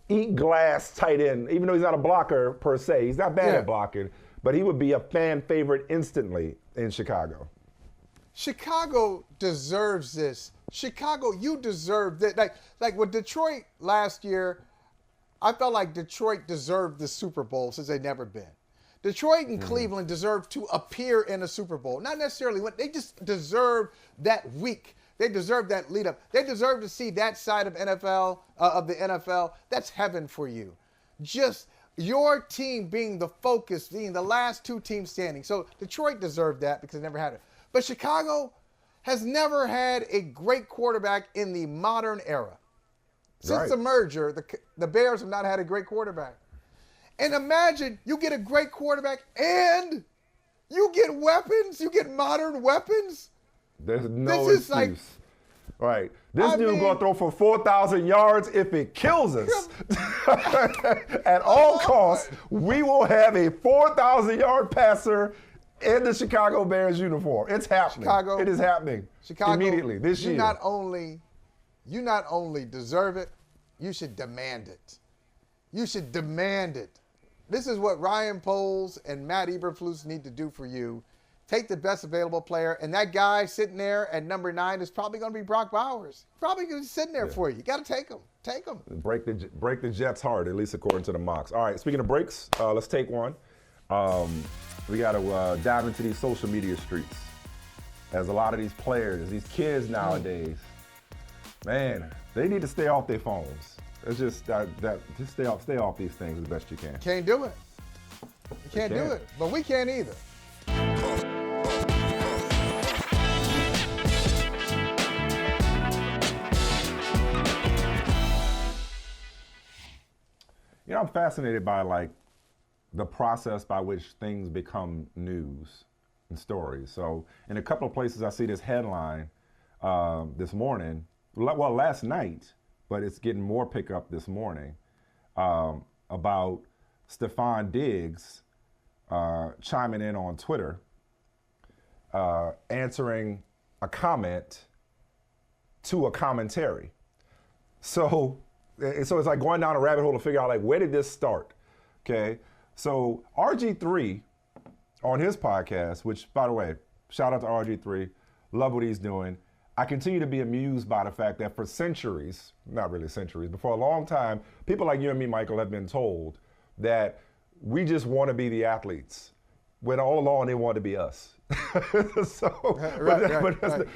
eat glass tight end, even though he's not a blocker per se. He's not bad at blocking, but he would be a fan favorite instantly in Chicago. Chicago deserves this. Chicago, you deserve that. Like with Detroit last year, I felt like Detroit deserved the Super Bowl since they'd never been. Detroit and Cleveland deserved to appear in a Super Bowl. Not necessarily win. They just deserved that week. They deserve that lead up. They deserve to see that side of the NFL. That's heaven for you. Just your team being the focus, being the last 2 teams standing. So Detroit deserved that because they never had it. But Chicago has never had a great quarterback in the modern era. Since the merger, the Bears have not had a great quarterback. And imagine you get a great quarterback and you get weapons, you get modern weapons. There's no excuse. Right. This dude going to throw for 4,000 yards if it kills us. At all costs, we will have a 4,000-yard passer in the Chicago Bears uniform. It's happening. It is happening. Chicago, immediately this year. You not only deserve it, you should demand it. You should demand it. This is what Ryan Poles and Matt Eberflus need to do for you. take the best available player, and that guy sitting there at number 9 is probably going to be Brock Bowers. Probably going to be sitting there for you. You got to take him. Take him. Break the Jets hard, at least according to the mocks. All right, speaking of breaks, let's take one. We got to dive into these social media streets. As a lot of these players, these kids nowadays, man, they need to stay off their phones. It's just just stay off these things as best you can. Can't do it. You can't do it, but we can't either. You know, I'm fascinated by like the process by which things become news and stories. So in a couple of places I see this headline this morning, well, last night, but it's getting more pickup this morning, about Stefon Diggs chiming in on Twitter, answering a comment to a commentary. So it's like going down a rabbit hole to figure out, like, where did this start? Okay, so RG3 on his podcast, which, by the way, shout out to RG3, love what he's doing. I continue to be amused by the fact that for centuries, not really centuries, but for a long time, people like you and me, Michael, have been told that we just want to be the athletes, when all along they want to be us. And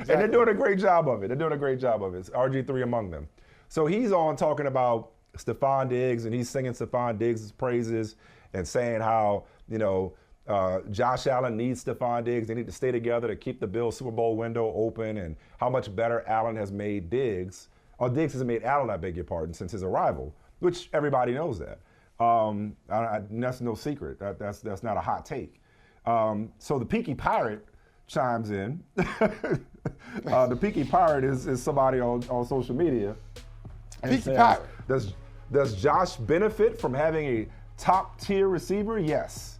they're doing a great job of it. They're doing a great job of it. It's RG3 among them. So he's on talking about Stefon Diggs, and he's singing Stefon Diggs' praises and saying how, you know, Josh Allen needs Stefon Diggs. They need to stay together to keep the Bills Super Bowl window open, and how much better Allen has made Diggs, or Diggs has made Allen, I beg your pardon, since his arrival, which everybody knows that. That's no secret. That's not a hot take. So the Peaky Pirate chimes in. The Peaky Pirate is somebody on social media. Peaky Pirate. Does Josh benefit from having a top-tier receiver? Yes.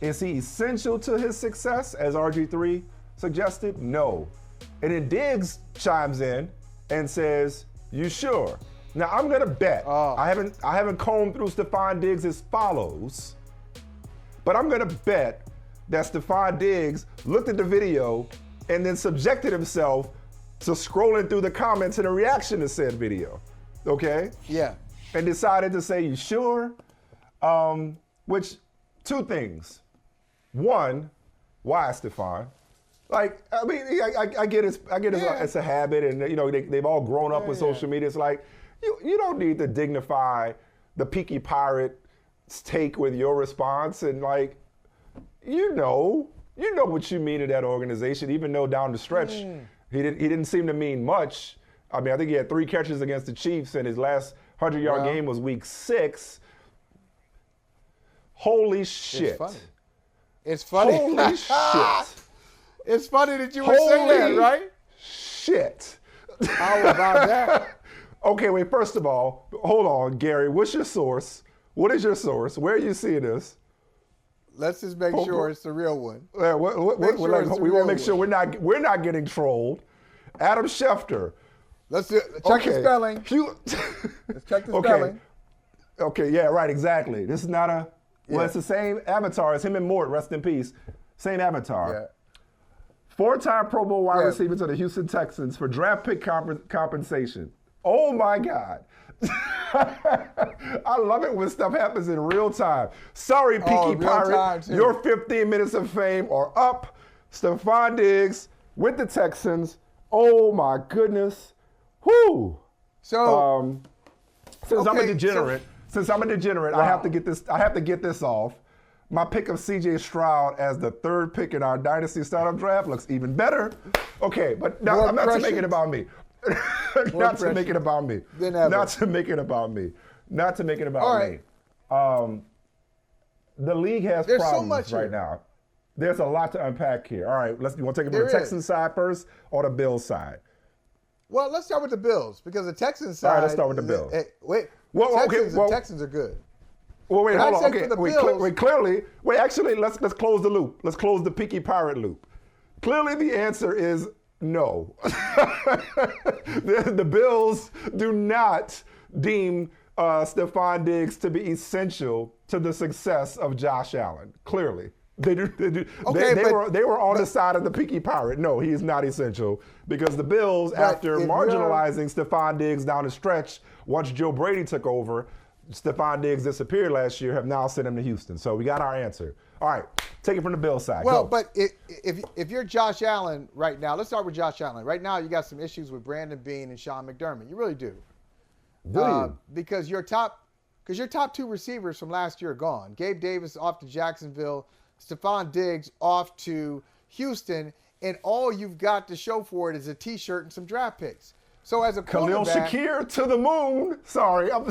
Is he essential to his success, as RG3 suggested? No. And then Diggs chimes in and says, "You sure?" Now I'm gonna bet. I haven't combed through Stefon Diggs as follows, but I'm gonna bet that Stefon Diggs looked at the video and then subjected himself to scrolling through the comments and a reaction to said video. Okay? Yeah. And decided to say, "You sure?" Which, two things. One, why Stefon? Like, I mean, I get it. It's a habit, and you know they've all grown up with social media. It's like you don't need to dignify the Peaky Pirate's take with your response, and like you know what you mean to that organization, even though down the stretch he didn't seem to mean much. I mean, I think he had 3 catches against the Chiefs, and his last 100-yard game was week 6. Holy shit. It's funny. Holy shit. It's funny that you would say that, right? Shit. How about that? Okay, wait, first of all, hold on, Gary. What's your source? What is your source? Where are you seeing this? Let's just make sure it's the real one. We want to make sure we're not getting trolled. Adam Schefter. Let's check the spelling. Let's check the spelling. Okay, yeah, right, exactly. This is not a, well, it's the same avatar as him and Mort, rest in peace. Same avatar. Yeah. 4-time Pro Bowl wide receiver to the Houston Texans for draft pick compensation. Oh my God. I love it when stuff happens in real time. Sorry, Peaky Pirate, your 15 minutes of fame are up. Stefon Diggs with the Texans. Oh my goodness. Whoo. So since I'm a degenerate, I have to get this off. My pick of C.J. Stroud as the 3rd pick in our Dynasty Startup Draft looks even better. Okay, but now I'm not to make it about me. Not to make it about me. Not to make it about me. The league has problems right now. There's a lot to unpack here. All right, you want to take it from the Texans side first or the Bills side? Well, let's start with the Bills because the Texans side. All right, let's start with the Bills. The Texans are good. Well, wait, hold on. Okay, actually, let's close the loop. Let's close the Peaky Pirate loop. Clearly, the answer is no. The Bills do not deem Stefon Diggs to be essential to the success of Josh Allen. Clearly, They do. Okay, they were on the side of the Peaky Pirate. No, he is not essential because the Bills, after marginalizing Stefon Diggs down the stretch, once Joe Brady took over, Stefon Diggs disappeared last year, have now sent him to Houston. So we got our answer. All right, take it from the Bills side. Well, Go. but if you're Josh Allen right now, let's start with Josh Allen. Right now, you got some issues with Brandon Beane and Sean McDermott. You really do. Do you? Because your top two receivers from last year are gone. Gabe Davis off to Jacksonville, Stefon Diggs off to Houston, and all you've got to show for it is a T-shirt and some draft picks. So as a Khalil quarterback, Shakir to the moon. Sorry, I'm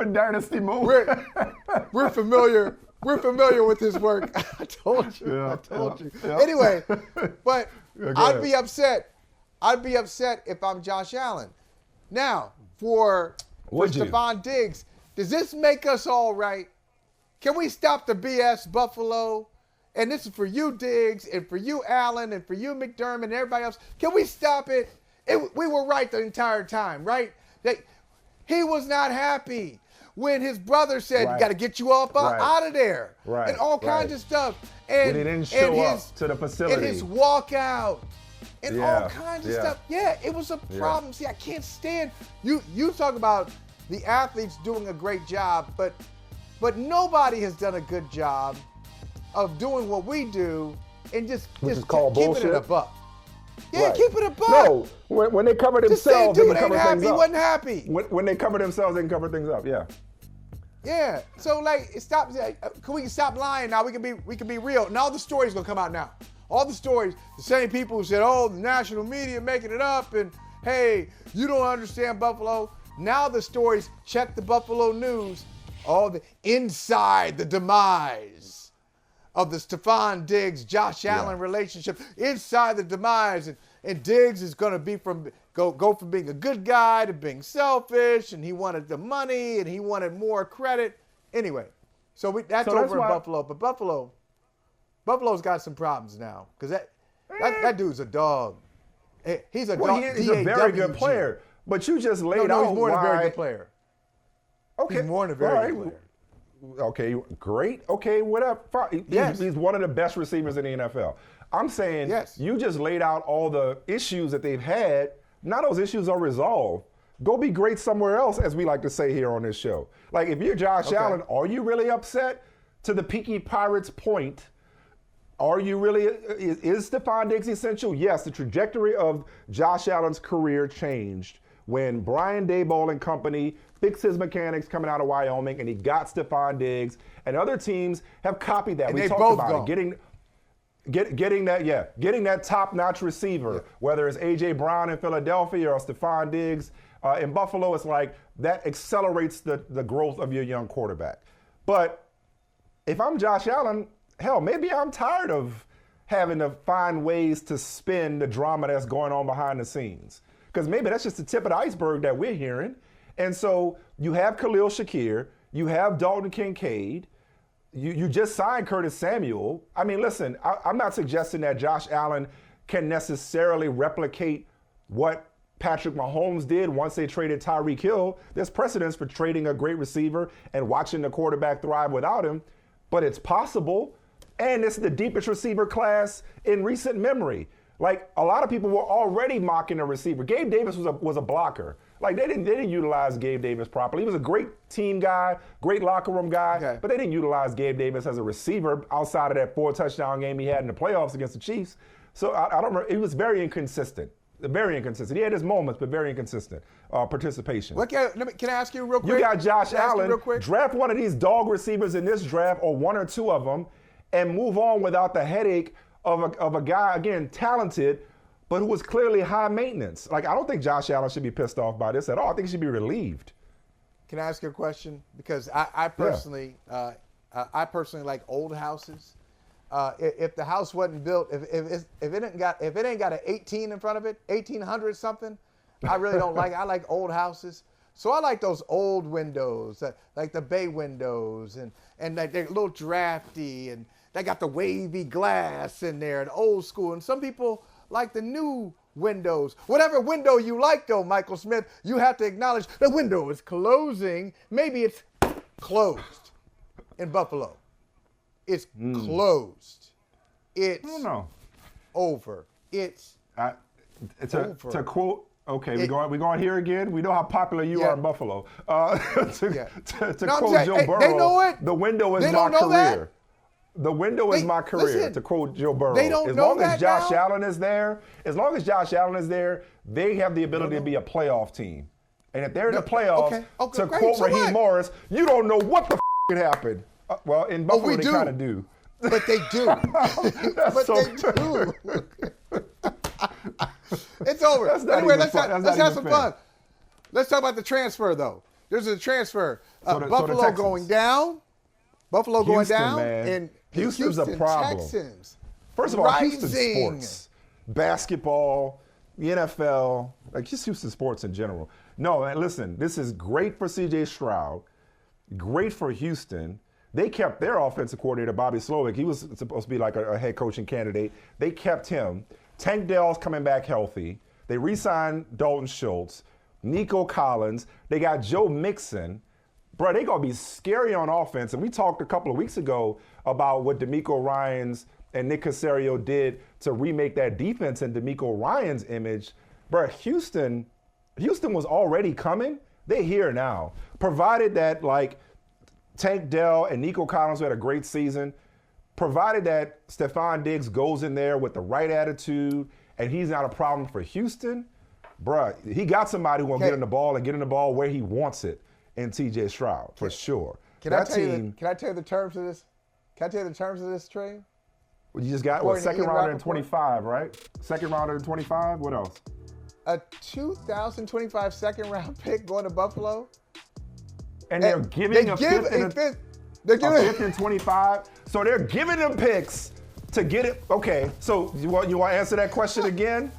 in Dynasty mode. We're familiar. We're familiar with his work. I told you. Yeah. Anyway, but Yeah, I'd ahead. be upset. I'd be upset if I'm Josh Allen. Now, for Would you? Stefon Diggs, does this make us all right? Can we stop the BS, Buffalo? And this is for you, Diggs, and for you, Allen, and for you, McDermott, and everybody else. Can we stop it? We were right the entire time, right? He was not happy when his brother said, "You got to get you up out of there," and all kinds of stuff. And when he didn't show up to the facility. And his walkout. And all kinds of stuff. Yeah, it was a problem. See, I can't stand you talk about the athletes doing a great job, but nobody has done a good job of doing what we do and just is called keeping bullshit? it a buck. Yeah, Right. keep it a buck. No, when they cover Just saying, themselves, they dude can ain't cover happy. things He up. wasn't happy. When they cover themselves, they can cover things up. Yeah. Yeah. So stop. Can we stop lying now? We can be real. And all the stories gonna come out now. All the stories. The same people who said, "Oh, the national media making it up," and "Hey, you don't understand Buffalo." Now the stories. Check the Buffalo News. All the inside the demise of the Stefon Diggs Josh Allen relationship. Inside the demise, and Diggs is gonna be go from being a good guy to being selfish, and he wanted the money and he wanted more credit. Anyway, that's over in Buffalo. But Buffalo's got some problems now because that dude's a dog. He's a dog. He's a very good player. But you just laid out he's more than a very why- good player. Okay. He's more than a very good player. Okay, great. Okay, whatever. Fine. Yes. He's one of the best receivers in the NFL. I'm saying you just laid out all the issues that they've had. Now those issues are resolved. Go be great somewhere else, as we like to say here on this show. Like, if you're Josh Allen, are you really upset? To the Peaky Pirates point, are you really, is Stefon Diggs essential? Yes, the trajectory of Josh Allen's career changed when Brian Daboll and company fixed his mechanics coming out of Wyoming, and he got Stefon Diggs, and other teams have copied that. And we they talked both about gone. it. Getting that top-notch receiver, whether it's A.J. Brown in Philadelphia or Stefon Diggs in Buffalo, it's like that accelerates the growth of your young quarterback. But if I'm Josh Allen, hell, maybe I'm tired of having to find ways to spin the drama that's going on behind the scenes. Because maybe that's just the tip of the iceberg that we're hearing. And so you have Khalil Shakir, you have Dalton Kincaid, you just signed Curtis Samuel. I mean, listen, I'm not suggesting that Josh Allen can necessarily replicate what Patrick Mahomes did once they traded Tyreek Hill. There's precedence for trading a great receiver and watching the quarterback thrive without him, but it's possible. And it's the deepest receiver class in recent memory. Like, a lot of people were already mocking the receiver. Gabe Davis was a blocker. Like, they didn't utilize Gabe Davis properly. He was a great team guy, great locker room guy, but they didn't utilize Gabe Davis as a receiver outside of that 4-touchdown game he had in the playoffs against the Chiefs. So I don't know. He was very inconsistent. Very inconsistent. He had his moments, but very inconsistent participation. Can I ask you real quick? You got Josh Allen. Draft one of these dog receivers in this draft, or one or two of them, and move on without the headache of a guy, again, talented, but who was clearly high maintenance. Like, I don't think Josh Allen should be pissed off by this at all. I think he should be relieved. Can I ask you a question? Because I personally like old houses. If the house wasn't built, if it ain't got an 18 in front of it, 1800 something, I really don't like it. I like old houses. So I like those old windows, like the bay windows, and they're a little drafty, and they got the wavy glass in there, and old school. And some people like the new windows. Whatever window you like, though, Michael Smith, you have to acknowledge the window is closing. Maybe it's closed. in Buffalo. It's closed. It's I don't know. over. It's over. To quote, okay, we're going here again. We know how popular you are in Buffalo. To quote Joe Burrow, they know it. the window is They my don't know career. that. The window is my career. Listen, to quote Joe Burrow, they don't as know long as that Josh now? Allen is there, they have the ability to be a playoff team. And if they're in the playoffs, to great. quote So Raheem what? Morris, you don't know what the could happen. Well, in Buffalo, we they do. kind of do. But they do. That's so do. It's over. That's not Anyway, even let's fun. That's have not some even fun. Let's talk about the transfer, though. There's a transfer. So the Buffalo Texans. going down. Buffalo going Houston, down. man. And Houston's a Houston problem. Texans. First of all, Houston Rising. sports, basketball, the NFL, like just Houston sports in general. No, man, listen, this is great for C.J. Stroud, great for Houston. They kept their offensive coordinator, Bobby Slowick. He was supposed to be like a head coaching candidate. They kept him. Tank Dell's coming back healthy. They re-signed Dalton Schultz, Nico Collins. They got Joe Mixon. Bro, they going to be scary on offense. And we talked a couple of weeks ago about what DeMeco Ryans and Nick Caserio did to remake that defense in DeMeco Ryans' image. Bro, Houston was already coming. They're here now. Provided that, like, Tank Dell and Nico Collins had a great season, provided that Stefon Diggs goes in there with the right attitude and he's not a problem for Houston, bruh, he got somebody who will get in the ball and get in the ball where he wants it in TJ Stroud, for sure. Can I tell you the terms of this? Can I tell you the terms of this trade? Well, you just got, second rounder in 25, right? Second rounder in 25? What else? A 2025 second round pick going to Buffalo? And they're giving a fifth and 25. So they're giving them picks to get it. Okay, so you want to answer that question again?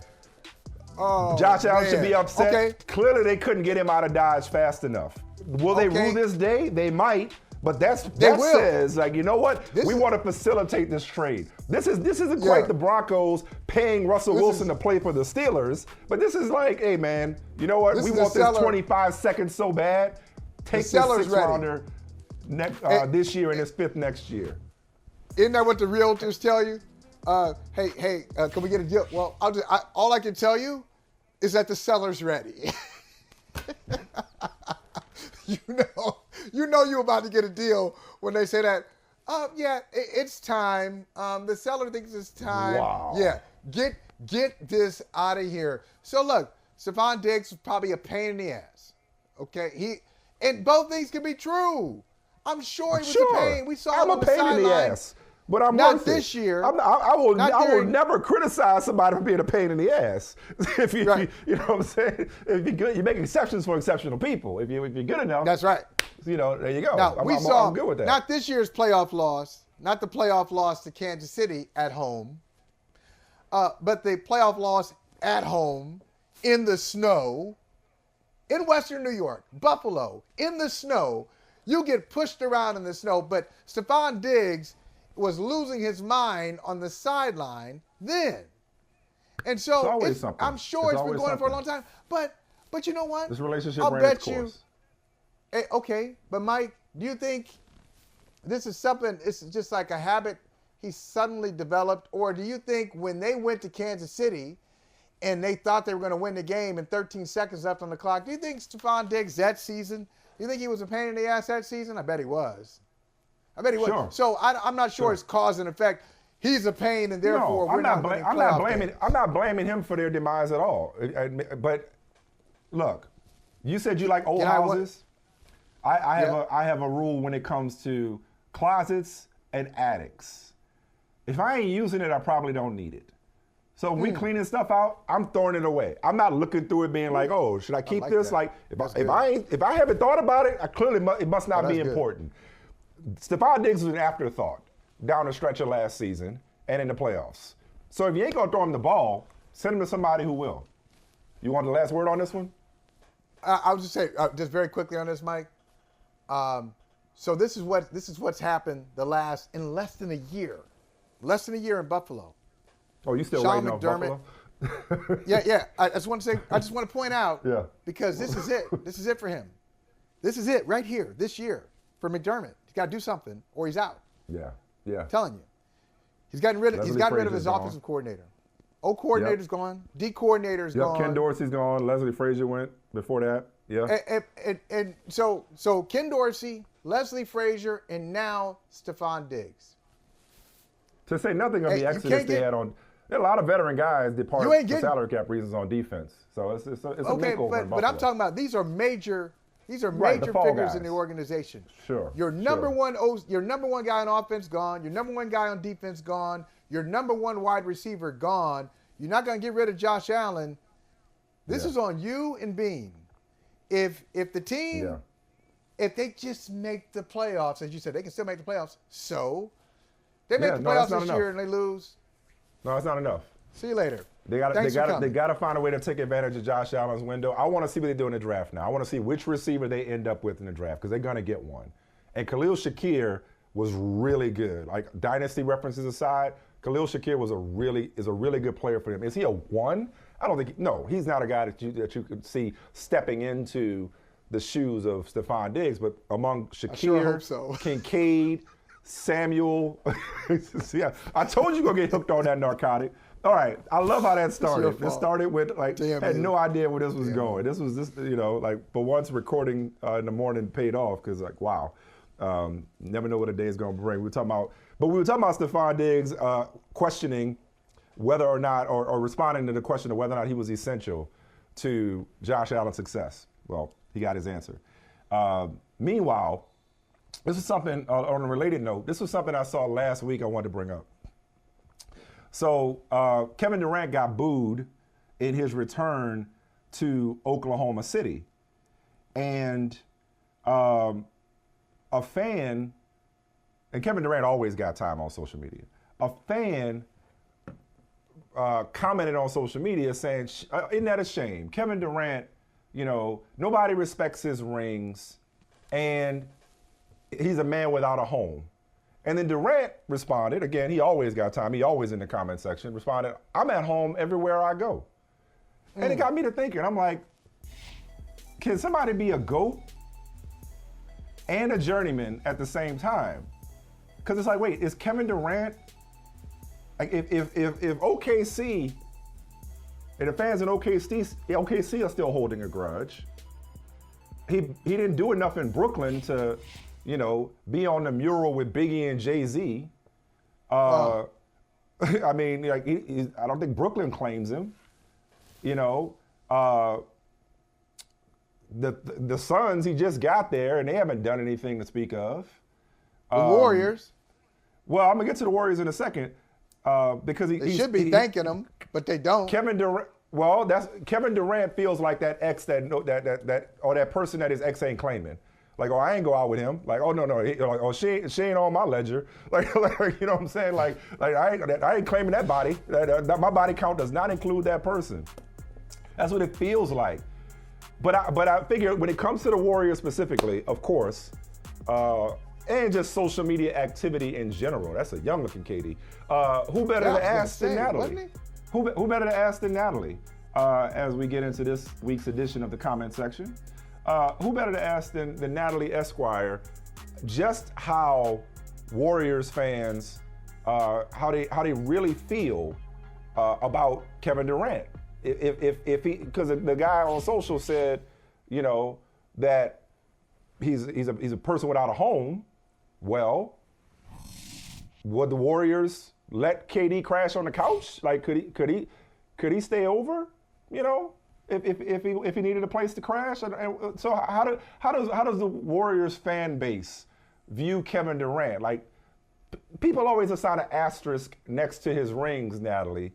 Josh Allen should be upset. Okay. Clearly, they couldn't get him out of Dodge fast enough. Will they rule this day? They might. But that says, like, you know what? We want to facilitate this trade. This isn't quite the Broncos paying Russell Wilson to play for the Steelers. But this is like, hey, man, you know what? We want this 25 seconds so bad. Take this sixth rounder this year and this fifth next year. Isn't that what the realtors tell you? Hey, can we get a deal? Well, all I can tell you is that the seller's ready. You know you're about to get a deal when they say that. It's time. The seller thinks it's time. Wow. Yeah, get this out of here. So look, Stefon Diggs is probably a pain in the ass. Okay, and both things can be true. I'm sure he was a pain. We saw him on the sideline. I'm a pain in the ass. But I'm not worth this it. year. I will never criticize somebody for being a pain in the ass. If you know what I'm saying. If you're good, you make exceptions for exceptional people. If you're good enough, that's right. You know, there you go. Now I'm good with that. Not this year's playoff loss, not the playoff loss to Kansas City at home, but the playoff loss at home in the snow, in Western New York, Buffalo, in the snow. You get pushed around in the snow, but Stefon Diggs was losing his mind on the sideline then. And so I'm sure it's been going on for a long time. But you know what? This relationship I'll ran bet its course. you. Okay, but Mike, do you think this is something, it's just like a habit he suddenly developed? Or do you think when they went to Kansas City and they thought they were going to win the game and 13 seconds left on the clock, do you think Stefon Diggs that season, do you think he was a pain in the ass that season? I bet he was. Sure. So I'm not sure it's cause and effect. He's a pain, and therefore we're not winning playoff games. I'm not blaming him for their demise at all. But look, you said you like old houses. I have a rule when it comes to closets and attics. If I ain't using it, I probably don't need it. So if we cleaning stuff out, I'm throwing it away. I'm not looking through it being like, oh, should I keep this? That. Like if I haven't thought about it, it must not be important. Stefon Diggs was an afterthought down the stretch of last season and in the playoffs. So if you ain't gonna throw him the ball, send him to somebody who will. You want the last word on this one? I'll just say just very quickly on this, Mike. So this is what's happened in less than a year in Buffalo. Oh, you still Sean waiting McDermott, on Buffalo? Yeah. I just want to point out. Yeah. Because this is it. This is it for him. This is it right here this year for McDermott. got to do something, or he's out. Yeah, yeah. I'm telling you, he's gotten rid of his gone. offensive coordinator. O coordinator's gone. D coordinator's gone. Ken Dorsey's gone. Leslie Frazier went before that. Yeah. And so Ken Dorsey, Leslie Frazier, and now Stefon Diggs. To say nothing of the exodus they had on. There are a lot of veteran guys departed for salary cap reasons on defense. So it's a makeover. But I'm talking about these are major figures guys in the organization. Sure. Your number one guy on offense gone. Your number one guy on defense gone. Your number one wide receiver gone. You're not going to get rid of Josh Allen. This is on you and Bean. If the team, if they just make the playoffs, as you said, they can still make the playoffs. So they make the playoffs this year and they lose. No, it's not enough. See you later. They got to find a way to take advantage of Josh Allen's window. I want to see what they do in the draft now. I want to see which receiver they end up with in the draft because they're going to get one. And Khalil Shakir was really good. Like dynasty references aside, Khalil Shakir is a really good player for them. Is he a one? I don't think. No, he's not a guy that you could see stepping into the shoes of Stefon Diggs. But among Shakir, I sure hope so. Kincaid, Samuel, yeah, I told you gonna get hooked on that narcotic. All right, I love how that started. It started with had no idea where this was going. This was just for once recording in the morning paid off because wow, never know what a day is gonna bring. We were talking about Stefon Diggs questioning whether or not or responding to the question of whether or not he was essential to Josh Allen's success. Well, he got his answer. Meanwhile. This is something, on a related note, this was something I saw last week I wanted to bring up. So Kevin Durant got booed in his return to Oklahoma City. And a fan, and Kevin Durant always got time on social media, a fan commented on social media saying, isn't that a shame? Kevin Durant, nobody respects his rings, and he's a man without a home. And then Durant responded, again, he always got time, he always in the comment section, responded, I'm at home everywhere I go. And it got me to thinking, I'm like, can somebody be a GOAT and a journeyman at the same time? Because it's like, wait, is Kevin Durant, like if OKC, and the fans in OKC are still holding a grudge, he didn't do enough in Brooklyn to, be on the mural with Biggie and Jay-Z. I mean, I don't think Brooklyn claims him. The Suns, he just got there, and they haven't done anything to speak of. The Warriors. Well, I'm gonna get to the Warriors in a second because they should be thanking him, but they don't. Kevin Durant. Well, Kevin Durant feels like that ex that person that his ex ain't claiming. Like, I ain't go out with him. Like, no, she ain't on my ledger. Like, you know what I'm saying? Like I ain't claiming that body. My body count does not include that person. That's what it feels like. But I figure when it comes to the Warriors specifically, of course, and just social media activity in general. That's a young-looking KD. Who better to ask than Natalie? Who better to ask than Natalie as we get into this week's edition of the comment section? Who better to ask than Natalie Esquire just how Warriors fans, how they really feel about Kevin Durant? If he, because the guy on social said, that he's a person without a home. Well, would the Warriors let KD crash on the couch? Like, could he stay over? If he needed a place to crash. And so how does the Warriors fan base view Kevin Durant? Like, people always assign an asterisk next to his rings, Natalie,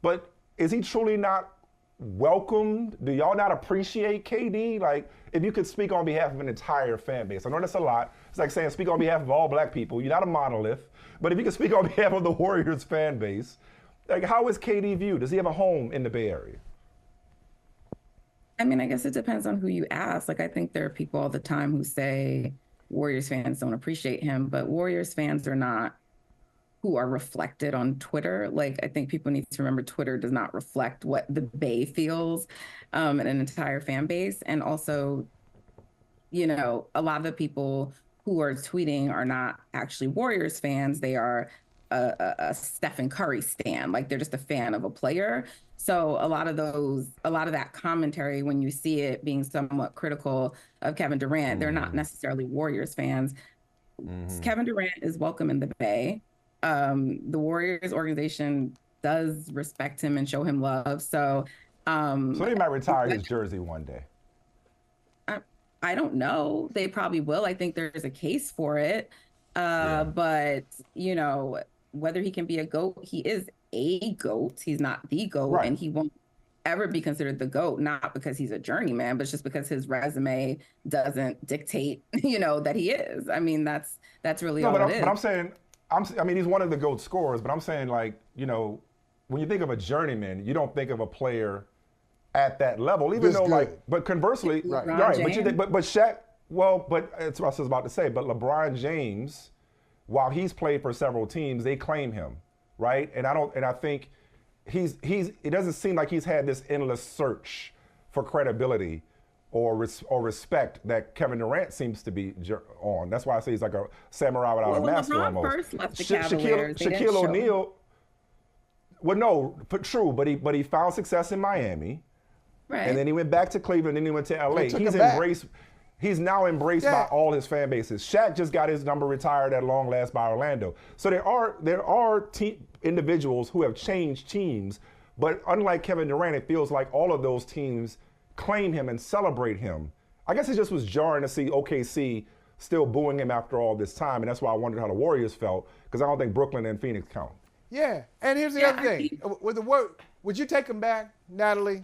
but is he truly not welcomed? Do y'all not appreciate KD? Like, if you could speak on behalf of an entire fan base. I know that's a lot. It's like saying speak on behalf of all black people. You're not a monolith. But if you could speak on behalf of the Warriors fan base, like, how is KD viewed? Does he have a home in the Bay Area? I mean, I guess it depends on who you ask. Like, I think there are people all the time who say Warriors fans don't appreciate him, but Warriors fans are not who are reflected on Twitter. Like, I think people need to remember Twitter does not reflect what the Bay feels in an entire fan base. And also, a lot of the people who are tweeting are not actually Warriors fans. They are a Stephen Curry stan. Like they're just a fan of a player. So a lot of that commentary, when you see it being somewhat critical of Kevin Durant, they're not necessarily Warriors fans. Kevin Durant is welcome in the Bay. The Warriors organization does respect him and show him love. So he might retire his jersey one day. I don't know. They probably will. I think there's a case for it. But, you know, whether he can be a GOAT, he is a GOAT. He's not the GOAT, and he won't ever be considered the GOAT, not because he's a journeyman, but just because his resume doesn't dictate, you know, that he is. I mean, that's really all it is. But I'm saying, I mean, he's one of the GOAT scorers, but I'm saying, like, you know, when you think of a journeyman, you don't think of a player at that level, even though, like, but conversely, right? But Shaq, well, but that's what I was about to say. But LeBron James, while he's played for several teams, they claim him, right? And I think it doesn't seem like he's had this endless search for credibility or respect that Kevin Durant seems to be on. That's why I say he's like a samurai without a master LeBron almost. First left the Cavaliers. Shaquille O'Neal. Well, no, but true, but he found success in Miami. Right. And then he went back to Cleveland, and then he went to LA. He's now embraced by all his fan bases. Shaq just got his number retired at long last by Orlando. So there are individuals who have changed teams, but unlike Kevin Durant, it feels like all of those teams claim him and celebrate him. I guess it just was jarring to see OKC still booing him after all this time, and that's why I wondered how the Warriors felt, because I don't think Brooklyn and Phoenix count. Yeah, and here's the other thing. Would you take him back, Natalie?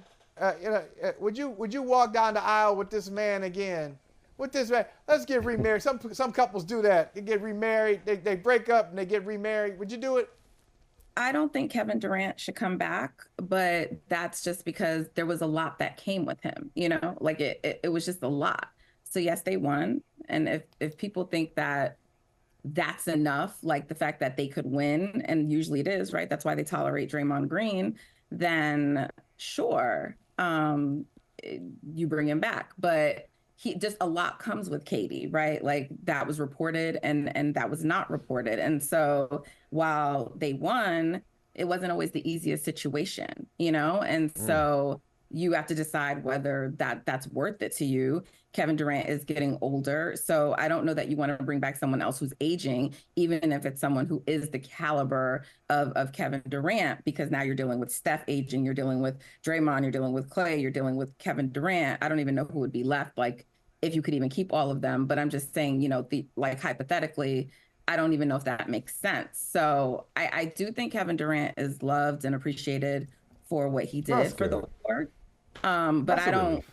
Would you walk down the aisle with this man again? With this man, let's get remarried. Some couples do that. They get remarried. They break up and they get remarried. Would you do it? I don't think Kevin Durant should come back, but that's just because there was a lot that came with him. You know, like it was just a lot. So yes, they won, and if people think that that's enough, like the fact that they could win, and usually it is, right? That's why they tolerate Draymond Green. Then sure. You bring him back, but a lot comes with KD, right? Like that was reported and that was not reported. And so while they won, it wasn't always the easiest situation, you know? And so you have to decide whether that's worth it to you. Kevin Durant is getting older, so I don't know that you want to bring back someone else who's aging, even if it's someone who is the caliber of Kevin Durant, because now you're dealing with Steph aging, you're dealing with Draymond, you're dealing with Clay, you're dealing with Kevin Durant. I don't even know who would be left, like if you could even keep all of them. But I'm just saying, you know, like hypothetically, I don't even know if that makes sense. So I do think Kevin Durant is loved and appreciated for what he did for the award. But I don't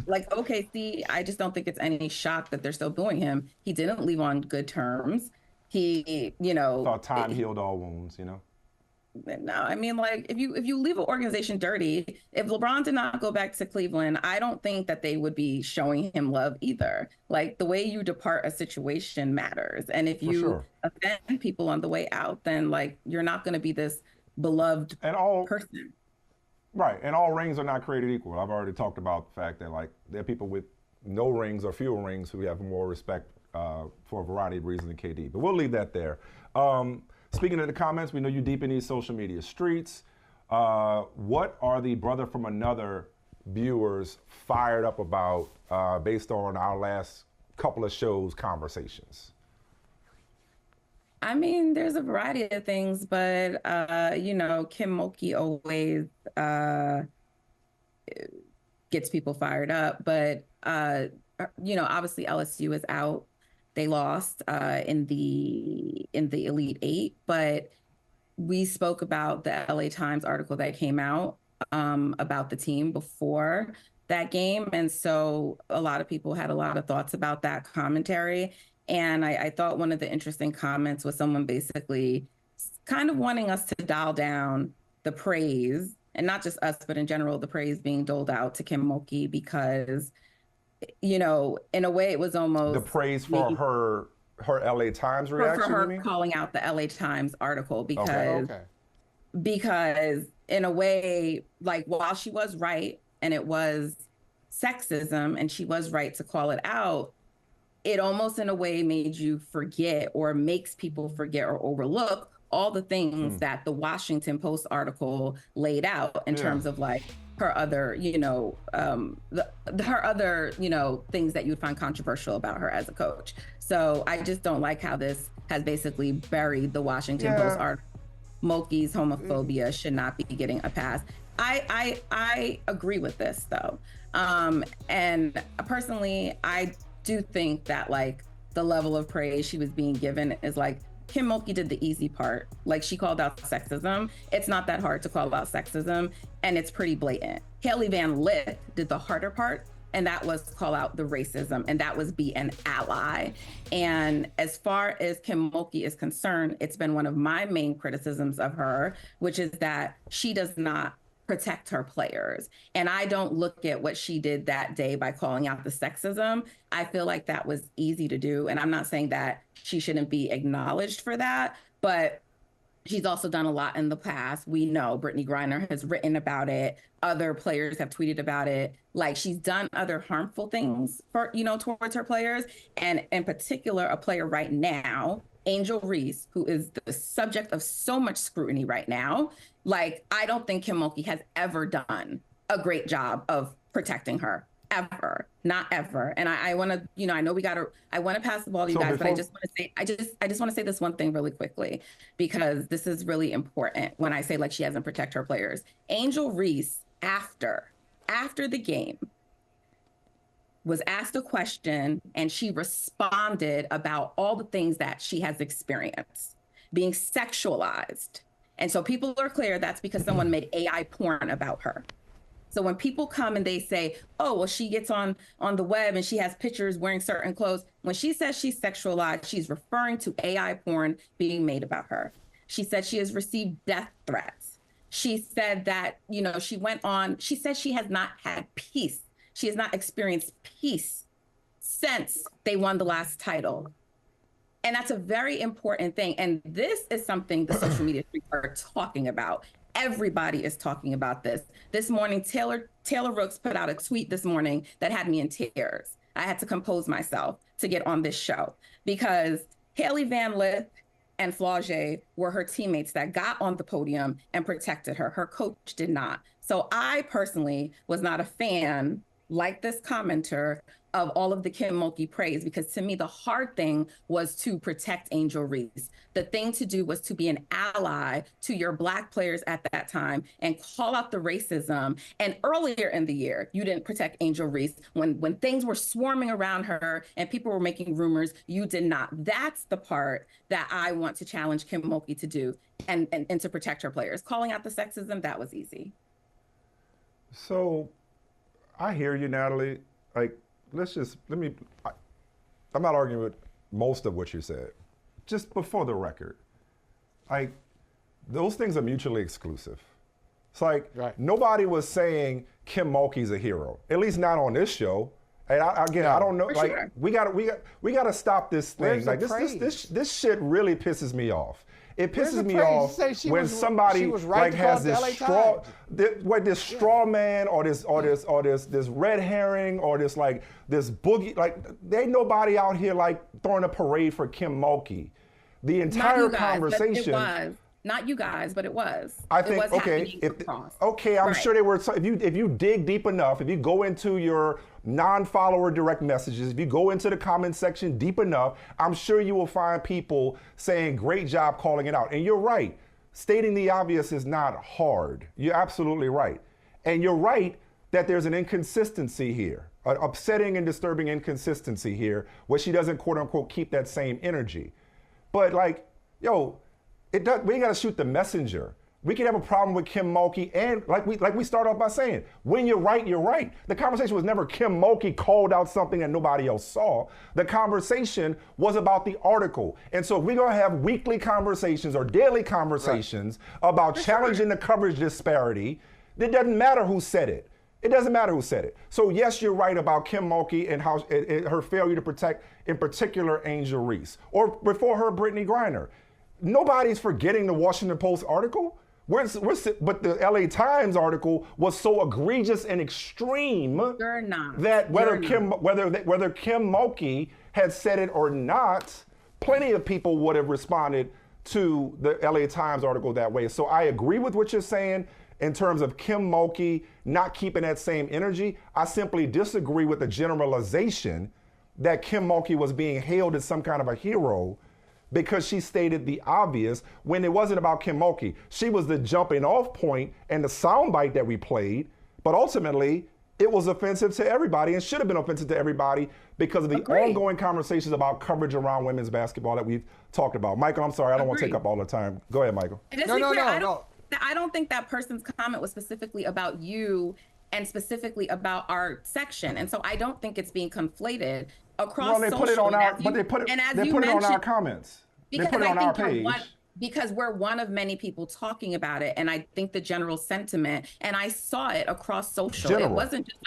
like OKC. I just don't think it's any shock that they're still booing him. He didn't leave on good terms. He, you know, thought time healed all wounds, you know. No, I mean, like if you leave an organization dirty, if LeBron did not go back to Cleveland, I don't think that they would be showing him love either. Like the way you depart a situation matters, and if you offend people on the way out, then like you're not going to be this beloved person. Right, and all rings are not created equal. I've already talked about the fact that like there are people with no rings or fewer rings who have more respect for a variety of reasons than KD. But we'll leave that there. Speaking of the comments, we know you deep in these social media streets. What are the brother from another viewers fired up about based on our last couple of shows conversations? I mean, there's a variety of things, but, you know, Kim Mulkey always gets people fired up. But, you know, obviously LSU is out. They lost in the Elite Eight. But we spoke about the LA Times article that came out about the team before that game. And so a lot of people had a lot of thoughts about that commentary. And I thought one of the interesting comments was someone basically kind of wanting us to dial down the praise, and not just us, but in general, the praise being doled out to Kim Mulkey because, you know, in a way it was almost... The praise for her LA Times reaction, for her you mean? calling out the LA Times article because in a way, like while she was right and it was sexism and she was right to call it out, it almost in a way made you forget or makes people forget or overlook all the things that the Washington Post article laid out in terms of like her other, her other, things that you'd find controversial about her as a coach. So I just don't like how this has basically buried the Washington Post article. Mulkey's homophobia should not be getting a pass. I agree with this though. And personally, I do think that like the level of praise she was being given is like, Kim Mulkey did the easy part. Like she called out sexism. It's not that hard to call out sexism, and it's pretty blatant. Haley Van Lith did the harder part, and that was call out the racism, and that was be an ally. And as far as Kim Mulkey is concerned, it's been one of my main criticisms of her, which is that she does not protect her players. And I don't look at what she did that day by calling out the sexism. I feel like that was easy to do. And I'm not saying that she shouldn't be acknowledged for that, but she's also done a lot in the past. We know Brittany Griner has written about it. Other players have tweeted about it. Like she's done other harmful things for, towards her players. And in particular, a player right now, Angel Reese, who is the subject of so much scrutiny right now. Like, I don't think Kim Mulkey has ever done a great job of protecting her, ever, not ever. And I want to, I know I want to pass the ball to you guys, but I just want to say, I just want to say this one thing really quickly, because this is really important when I say like she hasn't protected her players. Angel Reese, after the game, was asked a question and she responded about all the things that she has experienced being sexualized. And so people are clear that's because someone made AI porn about her. So when people come and they say, oh, well, she gets on the web and she has pictures wearing certain clothes. When she says she's sexualized, she's referring to AI porn being made about her. She said she has received death threats. She said that, she said she has not had peace. She has not experienced peace since they won the last title. And that's a very important thing. And this is something the social media streets are talking about. Everybody is talking about this. This morning, Taylor Rooks put out a tweet this morning that had me in tears. I had to compose myself to get on this show because Haley Van Lith and Flau'jae were her teammates that got on the podium and protected her. Her coach did not. So I personally was not a fan, like this commenter, of all of the Kim Mulkey praise, because to me, the hard thing was to protect Angel Reese. The thing to do was to be an ally to your Black players at that time and call out the racism. And earlier in the year, you didn't protect Angel Reese. When things were swarming around her and people were making rumors, you did not. That's the part that I want to challenge Kim Mulkey to do and to protect her players. Calling out the sexism, that was easy. So I hear you, Natalie. Like, I'm not arguing with most of what you said. Just before the record, like, those things are mutually exclusive. It's like, nobody was saying Kim Mulkey's a hero, at least not on this show. And I don't know, like, sure. we gotta stop this thing. Like, this shit really pisses me off. It pisses me off when somebody like has this straw man or this red herring or this boogie. Like, there ain't nobody out here like throwing a parade for Kim Mulkey. The entire conversation. Not you guys, but it was. I think, I'm sure they were. If you dig deep enough, if you go into your non-follower direct messages, if you go into the comment section deep enough, I'm sure you will find people saying, great job calling it out. And you're right. Stating the obvious is not hard. You're absolutely right. And you're right that there's an inconsistency here, an upsetting and disturbing inconsistency here, where she doesn't, quote unquote, keep that same energy. But like, we ain't got to shoot the messenger. We can have a problem with Kim Mulkey, and like we start off by saying, when you're right, you're right. The conversation was never Kim Mulkey called out something that nobody else saw. The conversation was about the article. And so if we're going to have weekly conversations or daily conversations about challenging the coverage disparity, it doesn't matter who said it. It doesn't matter who said it. So yes, you're right about Kim Mulkey and how her failure to protect, in particular, Angel Reese, or before her, Brittany Griner. Nobody's forgetting the Washington Post article. But the LA Times article was so egregious and extreme that whether Kim Mulkey had said it or not, plenty of people would have responded to the LA Times article that way. So I agree with what you're saying in terms of Kim Mulkey not keeping that same energy. I simply disagree with the generalization that Kim Mulkey was being hailed as some kind of a hero because she stated the obvious when it wasn't about Kim Mulkey. She was the jumping off point and the soundbite that we played, but ultimately it was offensive to everybody and should have been offensive to everybody because of the ongoing conversations about coverage around women's basketball that we've talked about. Michael, I'm sorry, I don't want to take up all the time. Go ahead, Michael. No. I don't think that person's comment was specifically about you and specifically about our section. And so I don't think it's being conflated across social. Well, they put it on our, but they put it on our comments. They put it on our page. Because we're one of many people talking about it. And I think the general sentiment, and I saw it across social. It wasn't just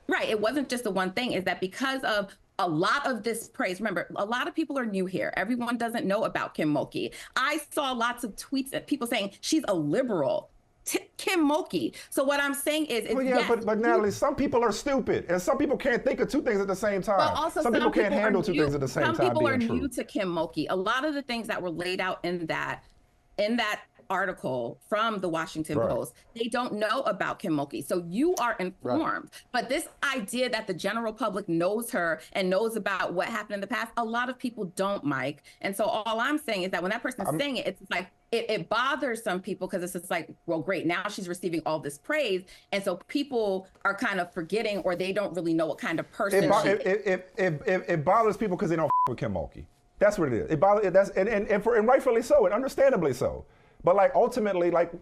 like it wasn't just the one thing, is that because of a lot of this praise, remember, a lot of people are new here. Everyone doesn't know about Kim Mulkey. I saw lots of tweets of people saying she's a liberal. Kim Mulkey. So what I'm saying is, but Natalie, some people are stupid, and some people can't think of two things at the same time. Also, some people can't handle two things at the same time. Some people are new to Kim Mulkey. A lot of the things that were laid out in that article from the Washington Post, they don't know about Kim Mulkey. So you are informed. But this idea that the general public knows her and knows about what happened in the past, a lot of people don't, Mike. And so all I'm saying is that when that person's saying it, it's like, it bothers some people because it's just like, well, great, now she's receiving all this praise. And so people are kind of forgetting, or they don't really know what kind of person it bothers people because they don't with Kim Mulkey. That's what it is. It bothers, and rightfully so, and understandably so. But like ultimately, like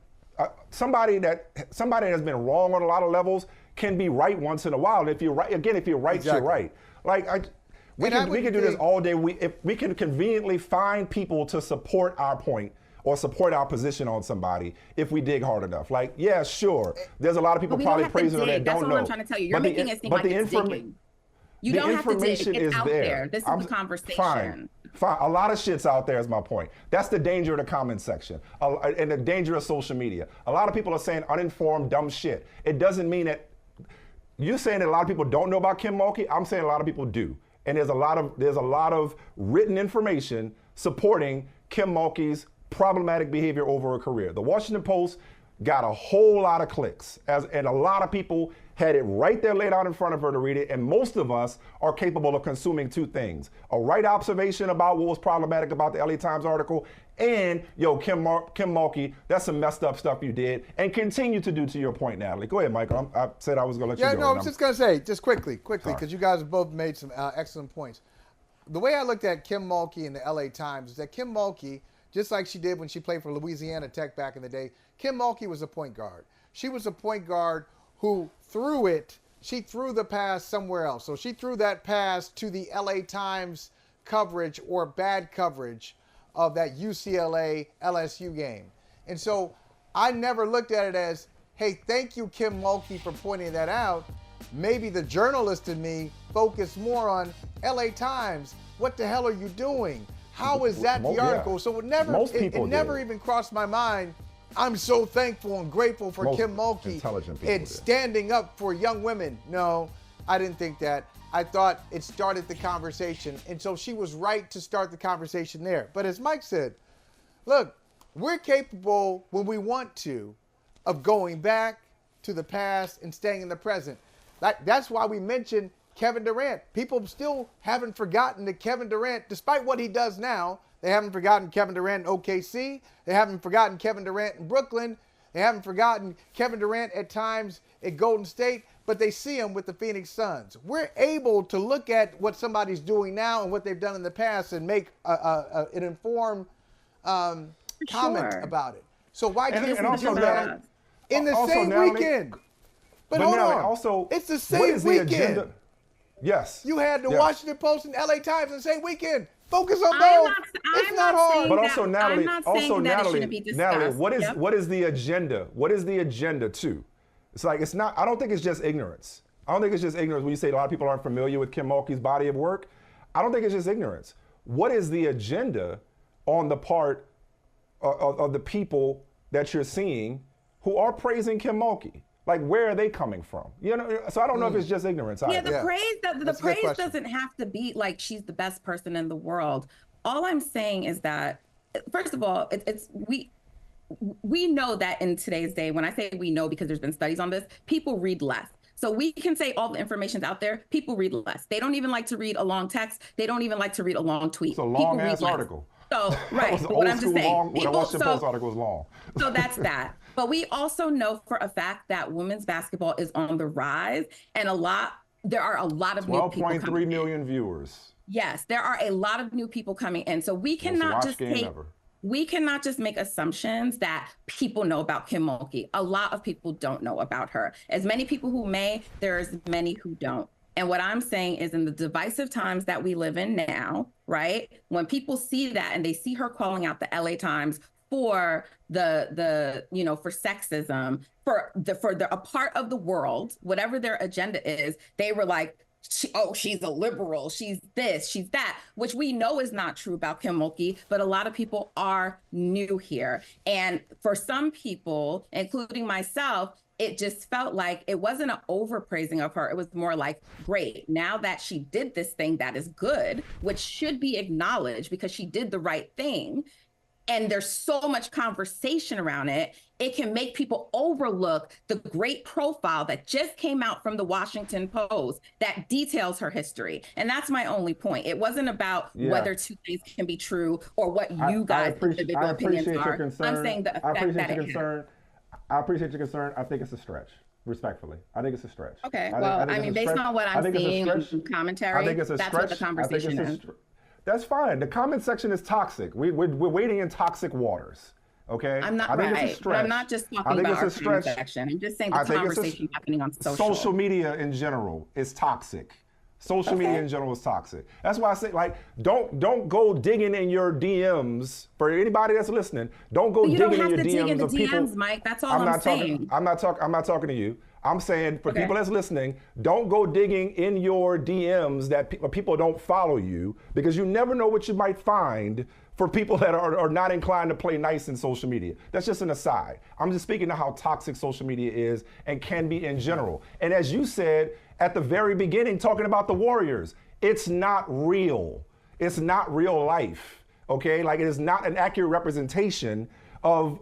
somebody that has been wrong on a lot of levels can be right once in a while. And if you're right, you're right, you're right. Like we can do this all day. If we can conveniently find people to support our point or support our position on somebody if we dig hard enough. Like, yeah, sure. There's a lot of people probably praising her that don't know. That's what I'm trying to tell you. You're making it seem like it's digging. You don't have to dig. It's out there. This is the conversation. Fine. A lot of shit's out there is my point. That's the danger of the comment section and the danger of social media. A lot of people are saying uninformed, dumb shit. It doesn't mean that you're saying that a lot of people don't know about Kim Mulkey. I'm saying a lot of people do. And there's a lot of written information supporting Kim Mulkey's problematic behavior over her career. The Washington Post got a whole lot of clicks, and a lot of people had it right there laid out in front of her to read it, and most of us are capable of consuming two things: a right observation about what was problematic about the LA Times article, and, Kim Mulkey, that's some messed up stuff you did, and continue to do, to your point, Natalie. Go ahead, Michael. I said I was going to let you go. Yeah, no, I was just going to say, just quickly, because you guys have both made some excellent points. The way I looked at Kim Mulkey in the LA Times is that Kim Mulkey, just like she did when she played for Louisiana Tech back in the day, Kim Mulkey was a point guard. She was a point guard who she threw the pass somewhere else. So she threw that pass to the LA Times coverage or bad coverage of that UCLA LSU game. And so I never looked at it as, hey, thank you, Kim Mulkey, for pointing that out. Maybe the journalist in me focused more on LA Times. What the hell are you doing? How is that the article? So it never even crossed my mind. I'm so thankful and grateful for Kim Mulkey and standing up for young women. No, I didn't think that. I thought it started the conversation. And so she was right to start the conversation there. But as Mike said, look, we're capable when we want to of going back to the past and staying in the present. That's why we mentioned Kevin Durant. People still haven't forgotten that Kevin Durant, despite what he does now, they haven't forgotten Kevin Durant in OKC. They haven't forgotten Kevin Durant in Brooklyn. They haven't forgotten Kevin Durant at times at Golden State, but they see him with the Phoenix Suns. We're able to look at what somebody's doing now and what they've done in the past and make an informed comment about it. So why can't we do that in the same weekend? But hold on. Also, it's the same weekend. Agenda? Yes. You had the Washington Post and LA Times in the same weekend. Focus on both. It's not hard. But also, Natalie, what is the agenda? What is the agenda too? It's like, it's not, I don't think it's just ignorance. I don't think it's just ignorance when you say a lot of people aren't familiar with Kim Mulkey's body of work. I don't think it's just ignorance. What is the agenda on the part of the people that you're seeing who are praising Kim Mulkey? Like, where are they coming from? You know, so I don't know if it's just ignorance. Yeah, the Yeah. praise doesn't have to be like she's the best person in the world. All I'm saying is that, first of all, we know that in today's day, when I say we know because there's been studies on this, people read less. So we can say all the information's out there. People read less. They don't even like to read a long text. They don't even like to read a long tweet. It's a long ass article. So, right. That was What I'm just saying. The Washington Post article was long. So that's that. But we also know for a fact that women's basketball is on the rise, and there are a lot of new people coming. 12.3 million viewers. Yes, there are a lot of new people coming in. So we cannot just make assumptions that people know about Kim Mulkey. A lot of people don't know about her. As many people who may, there's many who don't. And what I'm saying is, in the divisive times that we live in now, right? When people see that and they see her calling out the LA Times for for sexism, for a part of the world, whatever their agenda is, they were like, she's a liberal, she's this, she's that, which we know is not true about Kim Mulkey, but a lot of people are new here. And for some people, including myself, it just felt like it wasn't an overpraising of her. It was more like, great, now that she did this thing that is good, which should be acknowledged because she did the right thing, and there's so much conversation around it, it can make people overlook the great profile that just came out from the Washington Post that details her history. And that's my only point. It wasn't about whether two things can be true or what you guys' individual opinions are. I'm saying the effect that it had. I appreciate your concern. I think it's a stretch, respectfully. I think it's a stretch. Okay, based on what I'm seeing in commentary, I think it's a that's stretch. what the conversation is. That's fine. The comment section is toxic. We're wading in toxic waters. Okay? I'm not right, but I'm not just talking about our comment section. I'm just saying the conversation happening on social. Social media in general is toxic. Social media in general is toxic. That's why I say, like, don't go digging in your DMs. For anybody that's listening, don't go digging in your DMs of people. DMs, Mike. That's all I'm saying. I'm not talking to you. I'm saying for people that's listening, don't go digging in your DMs that people don't follow you, because you never know what you might find for people that are not inclined to play nice in social media. That's just an aside. I'm just speaking to how toxic social media is and can be in general. And as you said at the very beginning, talking about the Warriors, it's not real. It's not real life, okay? Like, it is not an accurate representation of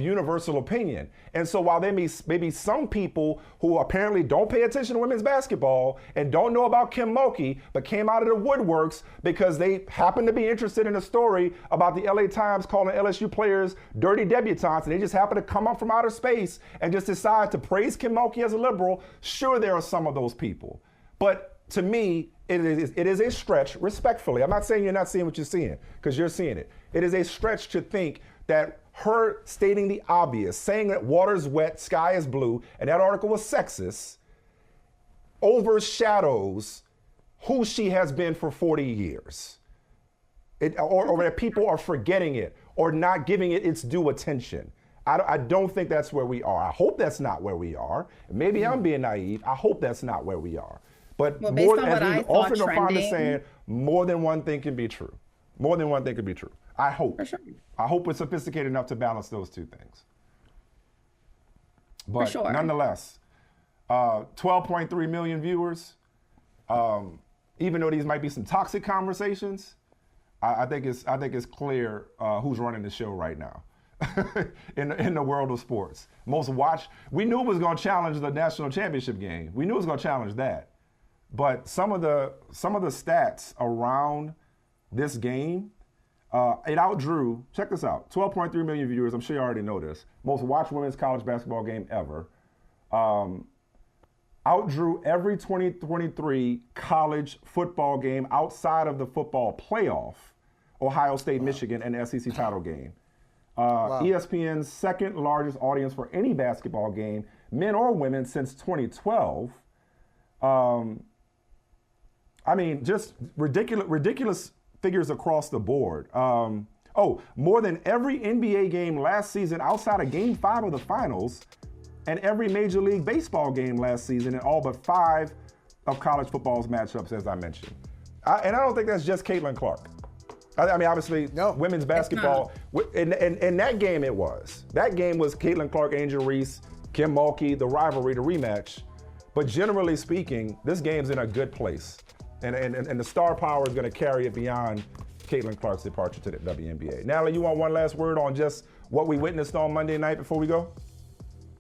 universal opinion. And so while there may be some people who apparently don't pay attention to women's basketball and don't know about Kim Mulkey, but came out of the woodworks because they happen to be interested in a story about the LA Times calling LSU players dirty debutantes, and they just happen to come up from outer space and just decide to praise Kim Mulkey as a liberal, sure, there are some of those people. But to me, it is a stretch, respectfully. I'm not saying you're not seeing what you're seeing, because you're seeing it. It is a stretch to think that her stating the obvious, saying that water's wet, sky is blue, and that article was sexist, overshadows who she has been for 40 years. Or that people are forgetting it or not giving it its due attention. I don't think that's where we are. I hope that's not where we are. Maybe I'm being naive. I hope that's not where we are. But more, as we often are fond of saying, more than one thing can be true. More than one thing can be true. I hope. For sure. I hope we're sophisticated enough to balance those two things. But nonetheless, 12.3 million viewers, even though these might be some toxic conversations, I think it's clear who's running the show right now in the world of sports. Most watched. We knew it was going to challenge the national championship game. We knew it was going to challenge that. But some of the stats around this game, it outdrew, check this out, 12.3 million viewers. I'm sure you already know this. Most watched women's college basketball game ever. Outdrew every 2023 college football game outside of the football playoff, Ohio State, Michigan, and the SEC title game. ESPN's second largest audience for any basketball game, men or women, since 2012. I mean, just ridiculous figures across the board. More than every NBA game last season outside of Game 5 of the finals, and every Major League Baseball game last season, and all but 5 of college football's matchups, as I mentioned. And I don't think that's just Caitlin Clark. I mean, obviously, women's basketball, in that game it was. That game was Caitlin Clark, Angel Reese, Kim Mulkey, the rivalry, the rematch. But generally speaking, this game's in a good place. And the star power is going to carry it beyond Caitlin Clark's departure to the WNBA. Natalie, you want one last word on just what we witnessed on Monday night before we go?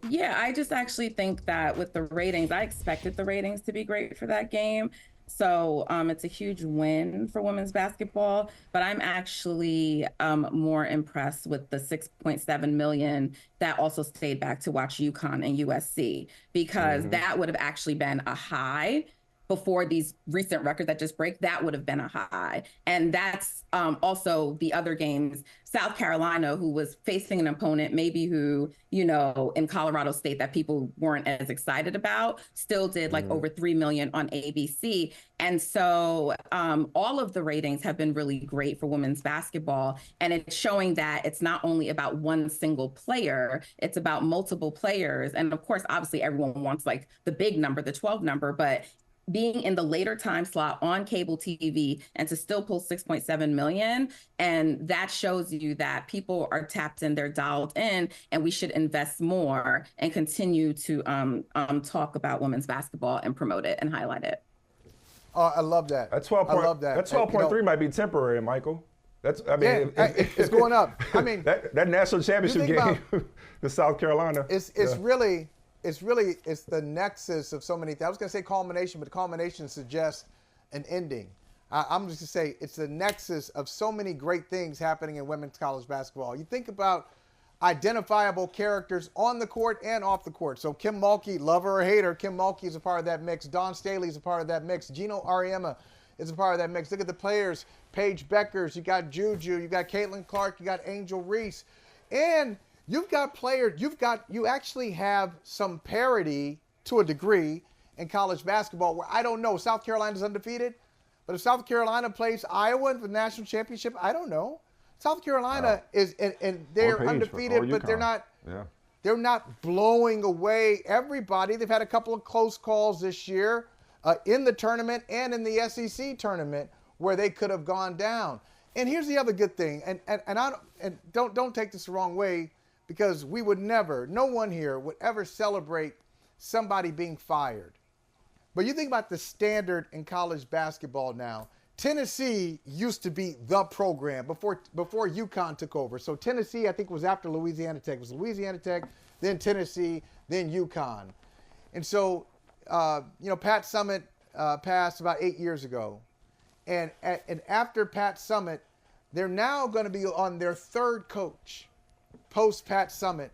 Yeah, I just actually think that with the ratings, I expected the ratings to be great for that game. So it's a huge win for women's basketball, but I'm actually more impressed with the 6.7 million that also stayed back to watch UConn and USC, because that would have actually been a high before these recent records that just break. That would have been a high. And that's also the other games. South Carolina, who was facing an opponent maybe who, in Colorado State that people weren't as excited about, still did like over 3 million on ABC. And so all of the ratings have been really great for women's basketball. And it's showing that it's not only about one single player, it's about multiple players. And of course, obviously everyone wants like the big number, the 12 number, but being in the later time slot on cable TV and to still pull 6.7 million. And that shows you that people are tapped in, they're dialed in, and we should invest more and continue to talk about women's basketball and promote it and highlight it. Oh, I love that. That 12.3 might be temporary, Michael. It's going up. I mean, that national championship game to South Carolina. It's the nexus of so many things. I was going to say culmination, but culmination suggests an ending. I'm just going to say it's the nexus of so many great things happening in women's college basketball. You think about identifiable characters on the court and off the court. So Kim Mulkey, love her or hate her, Kim Mulkey is a part of that mix. Dawn Staley is a part of that mix. Gino Auriemma is a part of that mix. Look at the players. Paige Beckers, you got Juju, you got Caitlin Clark, you got Angel Reese. And you've got players, you actually have some parity to a degree in college basketball where I don't know. South Carolina's undefeated, but if South Carolina plays Iowa in the national championship, I don't know. South Carolina is, and they're undefeated, but they're not blowing away everybody. They've had a couple of close calls this year in the tournament and in the SEC tournament where they could have gone down. And here's the other good thing, and don't take this the wrong way, because we would never, no one here would ever celebrate somebody being fired. But you think about the standard in college basketball now. Tennessee used to be the program before UConn took over. So Tennessee, I think, was after Louisiana Tech. It was Louisiana Tech, then Tennessee, then UConn. And so, Pat Summitt passed about 8 years ago. And after Pat Summitt, they're now going to be on their third coach post Pat Summitt.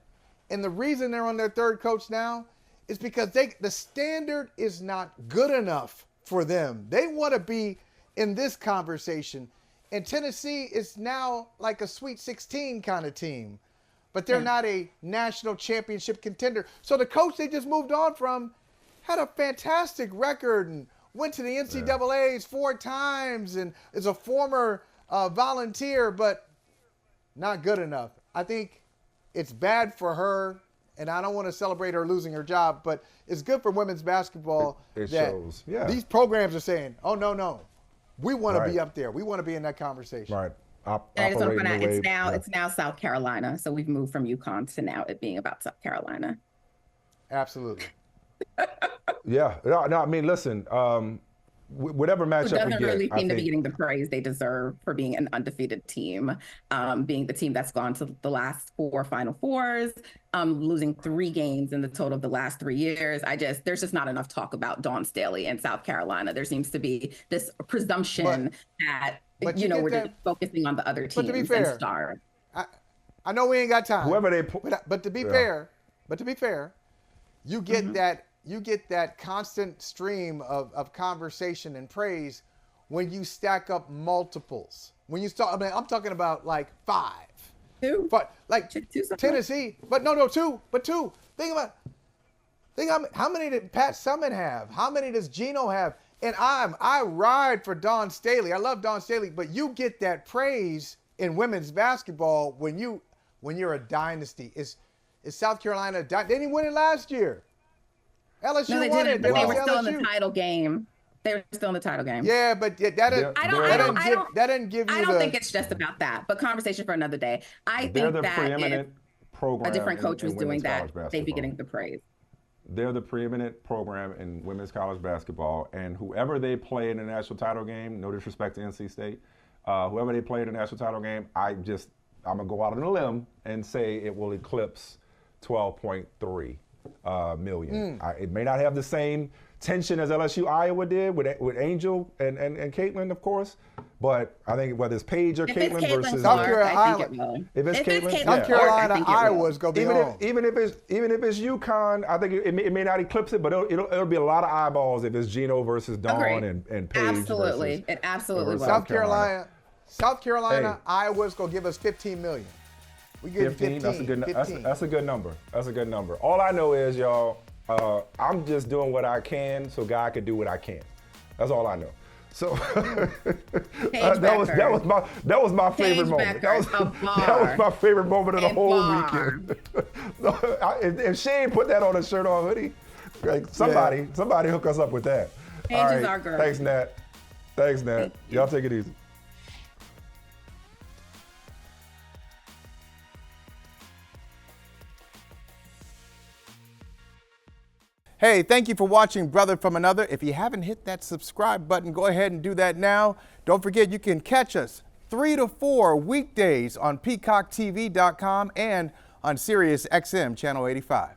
And the reason they're on their third coach now is because the standard is not good enough for them. They want to be in this conversation. And Tennessee is now like a Sweet 16 kind of team, but they're not a national championship contender. So the coach they just moved on from had a fantastic record and went to the NCAAs 4 times and is a former volunteer, but not good enough. I think it's bad for her, and I don't want to celebrate her losing her job, but it's good for women's basketball that shows. These programs are saying, oh, no, we want to be up there. We want to be in that conversation. Right. And I just want to point out, it's now South Carolina, so we've moved from UConn to now it being about South Carolina. Absolutely. No, I mean, listen, whatever matchup we get, doesn't really seem to be getting the praise they deserve for being an undefeated team, being the team that's gone to the last 4 Final Fours, losing 3 games in the total of the last 3 years. There's just not enough talk about Dawn Staley and South Carolina. There seems to be this presumption that we're just focusing on the other teams. But to be fair, and stars. I know we ain't got time. Whoever they but to be fair, you get that. You get that constant stream of conversation and praise when you stack up multiples. When you start, I'm talking about like 5. 2. But like 2 Tennessee, but no, 2. But 2. Think about how many did Pat Summitt have? How many does Gino have? And I ride for Dawn Staley. I love Dawn Staley, but you get that praise in women's basketball when you're a dynasty. Is South Carolina? They didn't win it last year. LSU no, they won didn't, it. but they were still in the title game. They were still in the title game. Yeah, but that didn't give you. I don't think it's just about that. But conversation for another day. I think they're the that preeminent program. A different coach in was doing women's that, college they'd be basketball. getting the praise. They're the preeminent program in women's college basketball, and whoever they play in the national title game, no disrespect to NC State, whoever they play in the national title game, I'm gonna go out on a limb and say it will eclipse 12.3 million. It may not have the same tension as LSU Iowa did with Angel and Caitlin, of course, but I think whether it's Paige or If it's Caitlin Caitlin versus South Clark, Carolina, I think it will. If it's Caitlin, South yeah. Carolina, I think it will. Iowa's gonna be on. even if it's UConn, I think it may not eclipse it, but it'll be a lot of eyeballs if it's Gino versus Dawn Agreed. and Paige. Absolutely, versus, it absolutely will. South Carolina, Hey. Iowa's gonna give us 15 million. We get 15. That's a good. 15. That's a good number. That's a good number. All I know is, y'all, I'm just doing what I can so God can do what I can. That's all I know. So that was my favorite moment. That was my favorite moment of the whole weekend. If Shane put that on a shirt or a hoodie, like somebody hook us up with that. Angel's our girl. Thanks, Nat. Thanks, Nat. Y'all take it easy. Hey, thank you for watching Brother from Another. If you haven't hit that subscribe button, go ahead and do that now. Don't forget, you can catch us 3 to 4 weekdays on PeacockTV.com and on Sirius XM Channel 85.